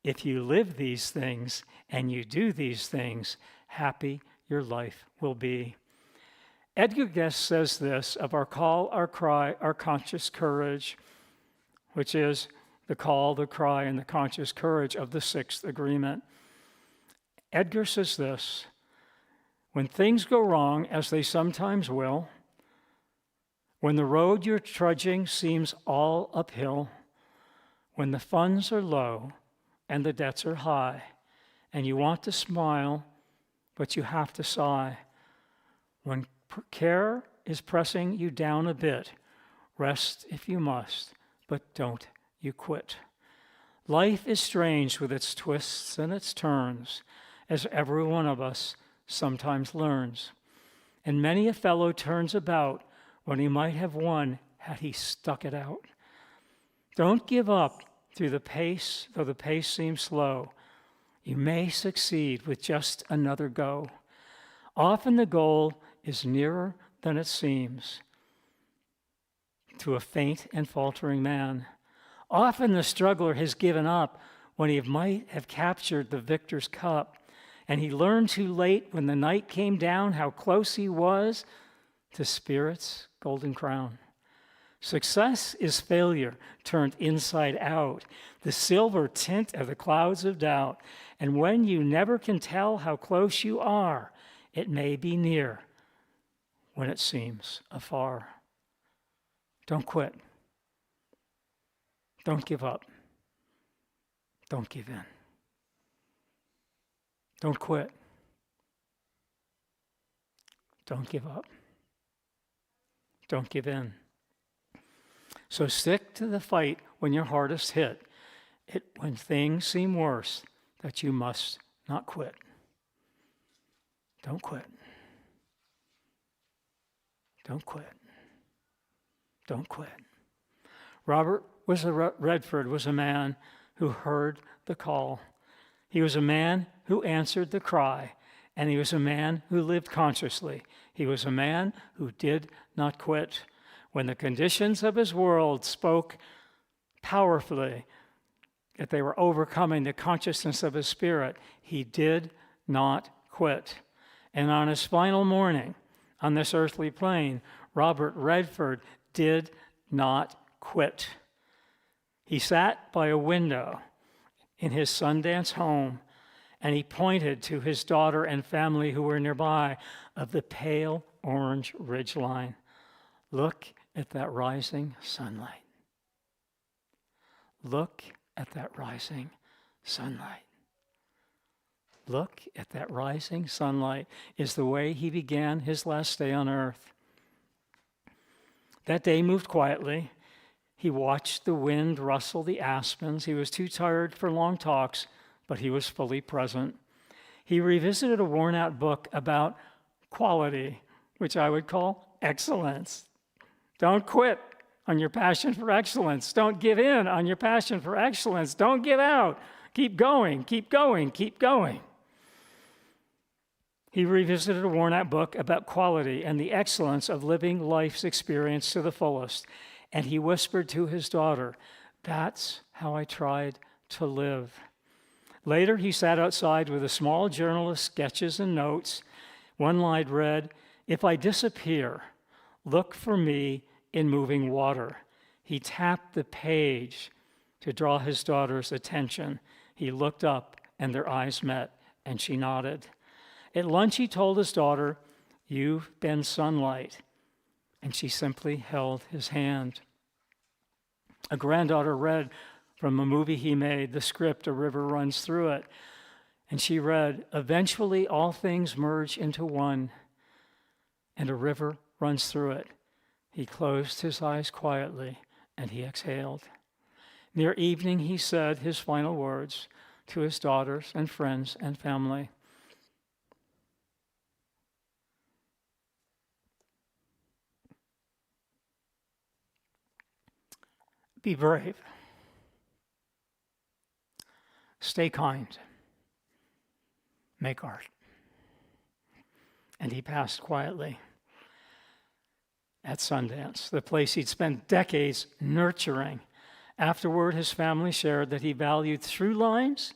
If you live these things and you do these things, happy your life will be. Edgar Guest says this of our call, our cry, our conscious courage, which is the call, the cry, and the conscious courage of the sixth agreement. Edgar says this: when things go wrong, as they sometimes will, when the road you're trudging seems all uphill, when the funds are low and the debts are high, and you want to smile, but you have to sigh, when care is pressing you down a bit. Rest if you must, but don't you quit. Life is strange with its twists and its turns, as every one of us sometimes learns. And many a fellow turns about when he might have won had he stuck it out. Don't give up through the pace, though the pace seems slow. You may succeed with just another go. Often the goal is nearer than it seems to a faint and faltering man. Often the struggler has given up when he might have captured the victor's cup, and he learned too late when the night came down how close he was to Spirit's golden crown. Success is failure turned inside out, the silver tint of the clouds of doubt. And when you never can tell how close you are, it may be near when it seems afar. Don't quit. Don't give up. Don't give in. Don't quit. Don't give up. Don't give in. So stick to the fight when you're hardest hit, when things seem worse, that you must not quit. Don't quit. Don't quit. Don't quit. Robert Redford was a man who heard the call. He was a man who answered the cry, and he was a man who lived consciously. He was a man who did not quit. When the conditions of his world spoke powerfully that they were overcoming the consciousness of his spirit, he did not quit. And on his final morning on this earthly plane, Robert Redford did not quit. He sat by a window in his Sundance home, and he pointed to his daughter and family who were nearby of the pale orange ridgeline. Look at that rising sunlight. Look at that rising sunlight. Look at that rising sunlight is the way he began his last day on earth. That day moved quietly. He watched the wind rustle the aspens. He was too tired for long talks, but he was fully present. He revisited a worn-out book about quality, which I would call excellence. Don't quit on your passion for excellence. Don't give in on your passion for excellence. Don't give out. Keep going, keep going, keep going. He revisited a worn-out book about quality and the excellence of living life's experience to the fullest. And he whispered to his daughter, "That's how I tried to live." Later, he sat outside with a small journal of sketches and notes. One line read, "If I disappear, look for me in moving water." He tapped the page to draw his daughter's attention. He looked up, and their eyes met, and she nodded. At lunch, he told his daughter, "You've been sunlight." And she simply held his hand. A granddaughter read from a movie he made, the script, "A River Runs Through It." And she read, "Eventually all things merge into one, and a river runs through it." He closed his eyes quietly, and he exhaled. Near evening, he said his final words to his daughters and friends and family. Be brave. Stay kind. Make art. And he passed quietly at Sundance, the place he'd spent decades nurturing. Afterward, his family shared that he valued through lines,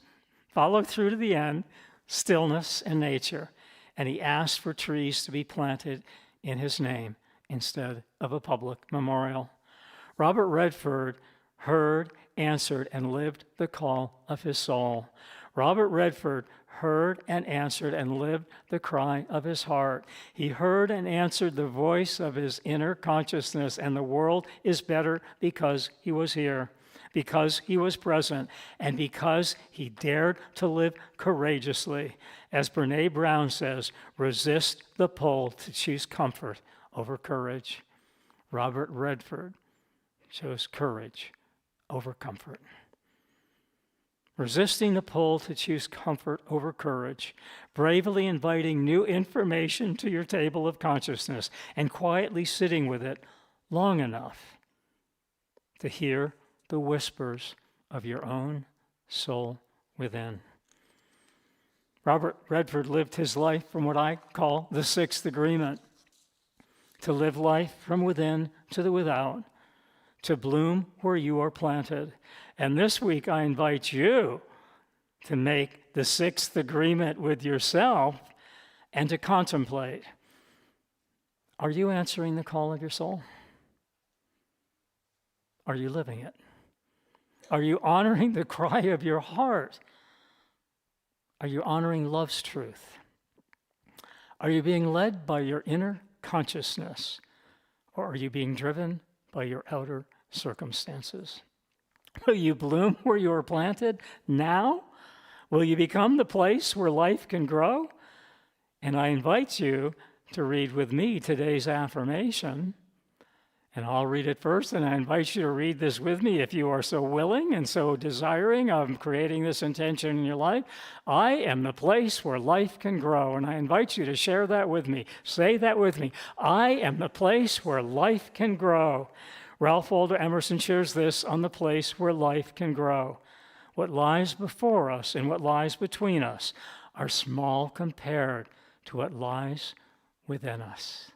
followed through to the end, stillness and nature, and he asked for trees to be planted in his name instead of a public memorial. Robert Redford heard, answered, and lived the call of his soul. Robert Redford heard and answered and lived the cry of his heart. He heard and answered the voice of his inner consciousness, and the world is better because he was here, because he was present, and because he dared to live courageously. As Brene Brown says, resist the pull to choose comfort over courage. Robert Redford chose courage over comfort. Resisting the pull to choose comfort over courage, bravely inviting new information to your table of consciousness, and quietly sitting with it long enough to hear the whispers of your own soul within. Robert Redford lived his life from what I call the sixth agreement: to live life from within to the without, to bloom where you are planted. And this week I invite you to make the sixth agreement with yourself and to contemplate. Are you answering the call of your soul? Are you living it? Are you honoring the cry of your heart? Are you honoring love's truth? Are you being led by your inner consciousness, or are you being driven by your outer circumstances? Will you bloom where you are planted now? Will you become the place where life can grow? And I invite you to read with me today's affirmation. And I'll read it first, and I invite you to read this with me if you are so willing and so desiring of creating this intention in your life. I am the place where life can grow, and I invite you to share that with me. Say that with me. I am the place where life can grow. Ralph Waldo Emerson shares this on the place where life can grow. What lies before us and what lies between us are small compared to what lies within us.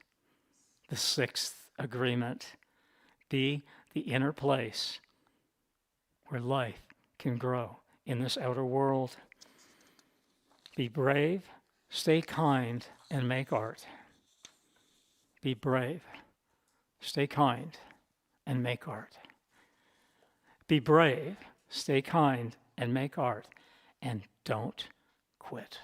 The sixth agreement: be the inner place where life can grow in this outer world. Be brave, stay kind, and make art. Be brave, stay kind, and make art. Be brave, stay kind, and make art, and don't quit.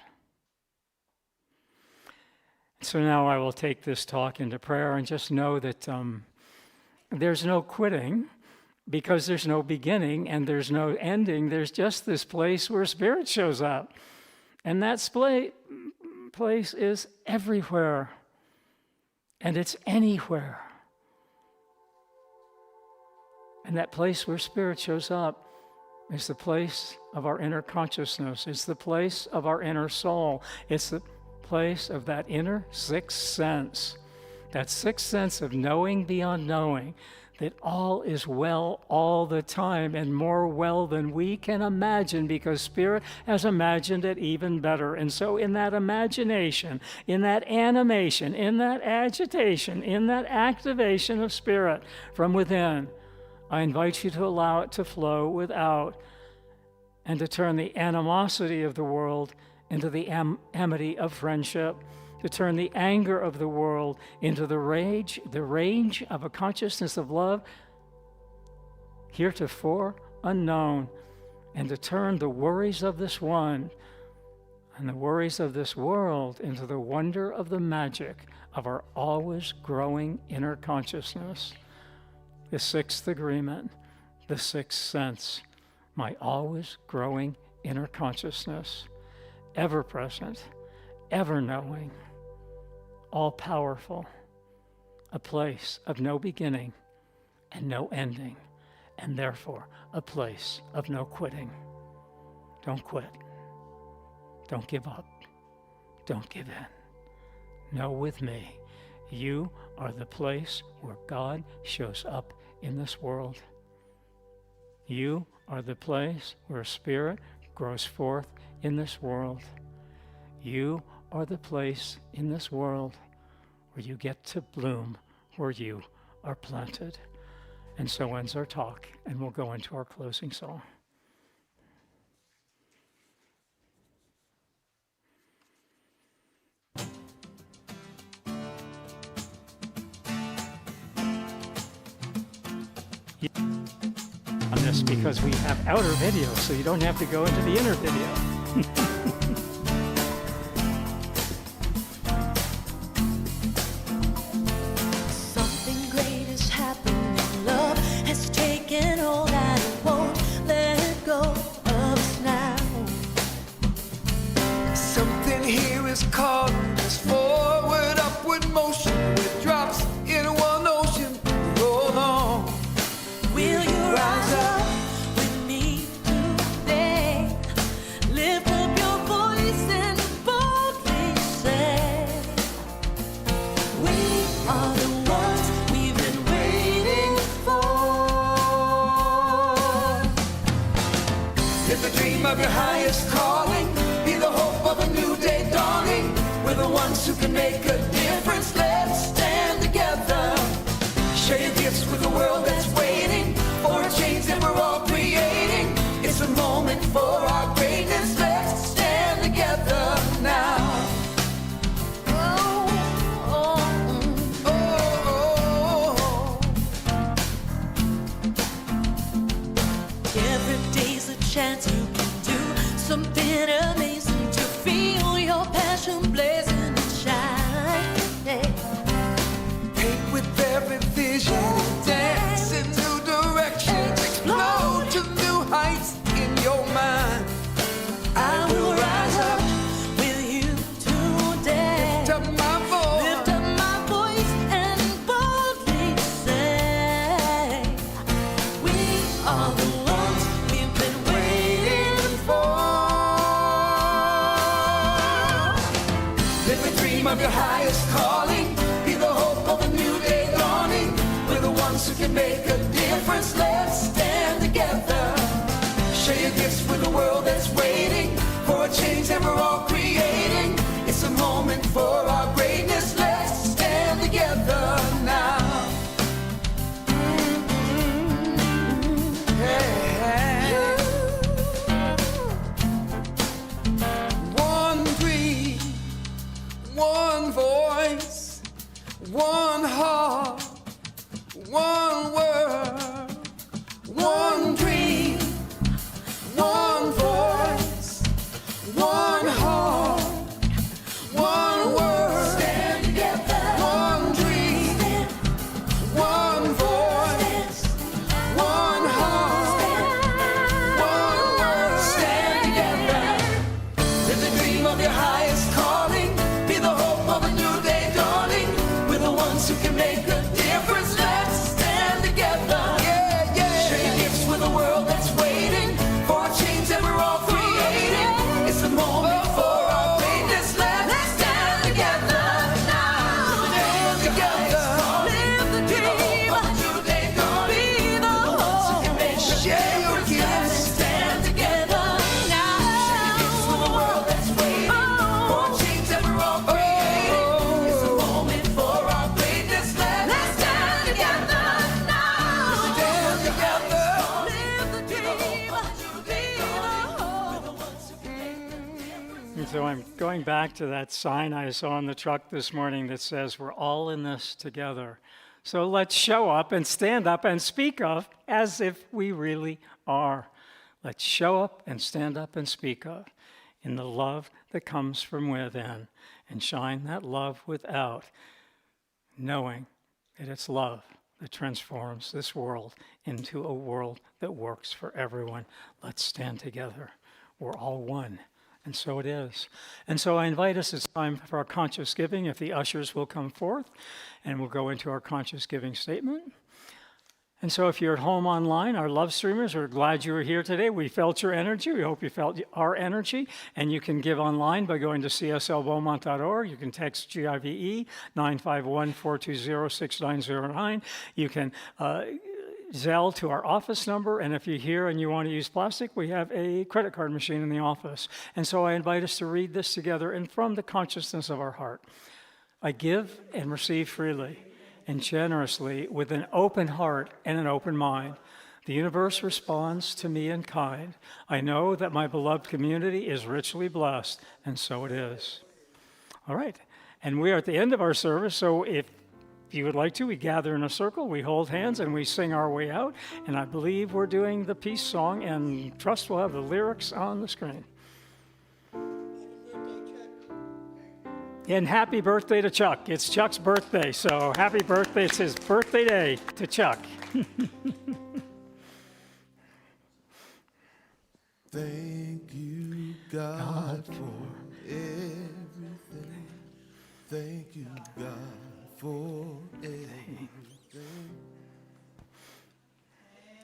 So now I will take this talk into prayer, and just know that there's no quitting, because there's no beginning and there's no ending. There's just this place where Spirit shows up. And that place is everywhere, and it's anywhere. And that place where Spirit shows up is the place of our inner consciousness. It's the place of our inner soul. It's the place of that inner sixth sense, that sixth sense of knowing beyond knowing, that all is well all the time, and more well than we can imagine, because Spirit has imagined it even better. And so in that imagination, in that animation, in that agitation, in that activation of Spirit from within, I invite you to allow it to flow without, and to turn the animosity of the world into the amity of friendship, to turn the anger of the world into the range of a consciousness of love heretofore unknown, and to turn the worries of this one and the worries of this world into the wonder of the magic of our always growing inner consciousness. The sixth agreement, the sixth sense, my always growing inner consciousness, ever present, ever knowing, all powerful, a place of no beginning and no ending, and therefore a place of no quitting. Don't quit. Don't give up. Don't give in. Know with me, you are the place where God shows up in this world. You are the place where Spirit grows forth in this world. You are the place in this world where you get to bloom where you are planted. And so ends our talk, and we'll go into our closing song. On this, because we have outer video, so you don't have to go into the inner video. Something great is happening. Love has taken hold and it won't let go of us now. Something here is calling us forward, upward motion with drops ones who can make a difference. Let's stand together. Share your gifts with the world that's waiting for a change that we're all creating. It's a moment for our greatness. Let's stand together now. Every day's a chance you can do something amazing to feel your passion blazing and shine. Paint with every vision, dance in new directions, explode to new heights in your mind. I will rise up with you today. Lift up my voice. Lift up my voice and boldly say, we are the ones we've been waiting for. Live the dream of your highest calling. Be the hope of a new day dawning. We're the ones who can make a difference. Let's stand together. Share your gifts with the world that's waiting for a change that we're all creating. It's a moment for our greatness. Let's stand together now. Hey. One dream, one voice, one heart, one word, one dream, one voice, one heart, one word. Stand together. One dream, one voice, one heart, one word. Stand together. Live the dream of your highest calling. Be the hope of a new day dawning. We're the ones who can make a difference. Let's stand together. Yeah, yeah. Share your gifts with a world that's waiting for a change that we're all creating. It's the moment for our greatness. Let's stand together now. Stand together. Live the dream. Of a new day dawning. Be the hope. Share your gifts. Stand together now. With a world that's waiting for a change that we're all creating. It's a moment for our greatness. Let's stand together now. Stand together. Live the dream. Be the hope. And so I'm going back to that sign I saw in the truck this morning that says, we're all in this together. So let's show up and stand up and speak of as if we really are. Let's show up and stand up and speak of in the love that comes from within and shine that love without, knowing that it's love that transforms this world into a world that works for everyone. Let's stand together. We're all one. And so it is. And so I invite us, it's time for our conscious giving. If the ushers will come forth, and we'll go into our conscious giving statement. And so if you're at home online, our love streamers, we're glad you were here today. We felt your energy. We hope you felt our energy. And you can give online by going to cslbeaumont.org. You can text GIVE 951-420-6909. You can Zelle to our office number, and if you're here and you want to use plastic, we have a credit card machine in the office. And so I invite us to read this together and from the consciousness of our heart. I give and receive freely and generously with an open heart and an open mind. The universe responds to me in kind. I know that my beloved community is richly blessed, and so it is. All right, and we are at the end of our service, so if you would like to, we gather in a circle, we hold hands, and we sing our way out. And I believe we're doing the peace song, and trust we'll have the lyrics on the screen. And happy birthday to Chuck. It's Chuck's birthday, so happy birthday. It's his birthday day to Chuck. Thank you, God, for everything. Thank you, God, for everything.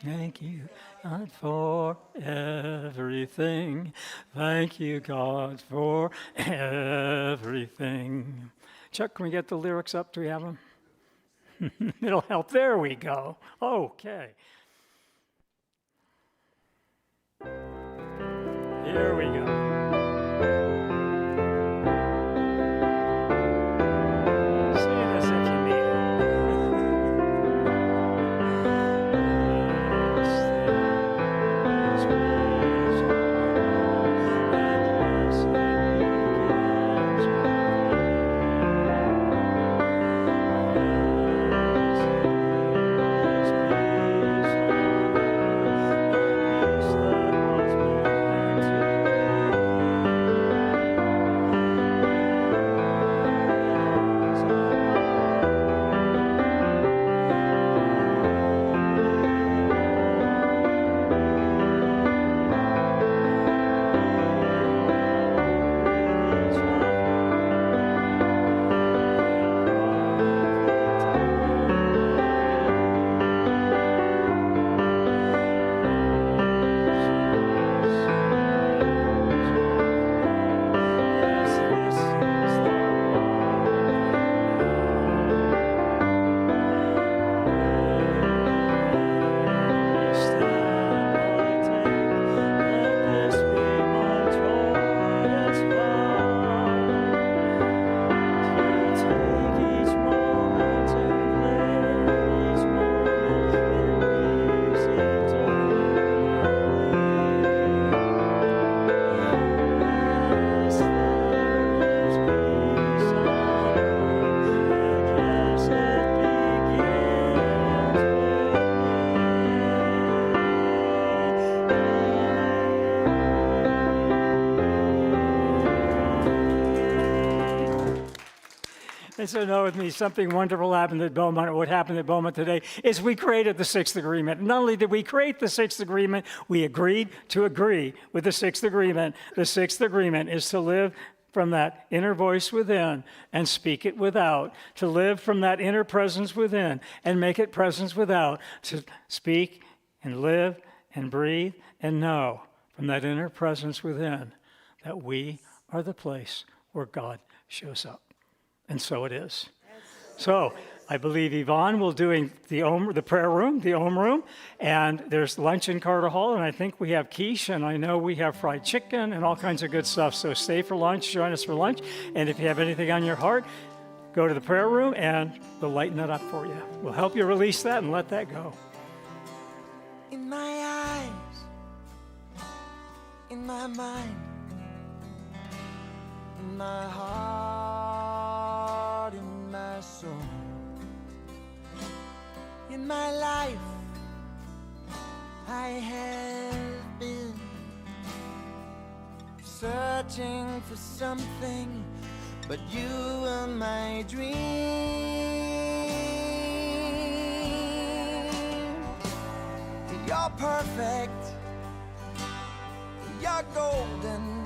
Thank you, God, for everything. Thank you, God, for everything. Chuck, can we get the lyrics up? Do we have them? It'll help. There we go. Okay. Here we go. And so know with me, something wonderful happened at Beaumont. What happened at Beaumont today is we created the sixth agreement. Not only did we create the sixth agreement, we agreed to agree with the sixth agreement. The sixth agreement is to live from that inner voice within and speak it without, to live from that inner presence within and make it presence without, to speak and live and breathe and know from that inner presence within that we are the place where God shows up. And so it is. So I believe Evonne will do the prayer room, the Om room, and there's lunch in Carter Hall, and I think we have quiche, and I know we have fried chicken and all kinds of good stuff. So stay for lunch, join us for lunch, and if you have anything on your heart, go to the prayer room, and we'll lighten it up for you. We'll help you release that and let that go. In my eyes, in my mind, in my heart, in my soul, in my life, I have been searching for something, but you were my dream. You're perfect, you're golden,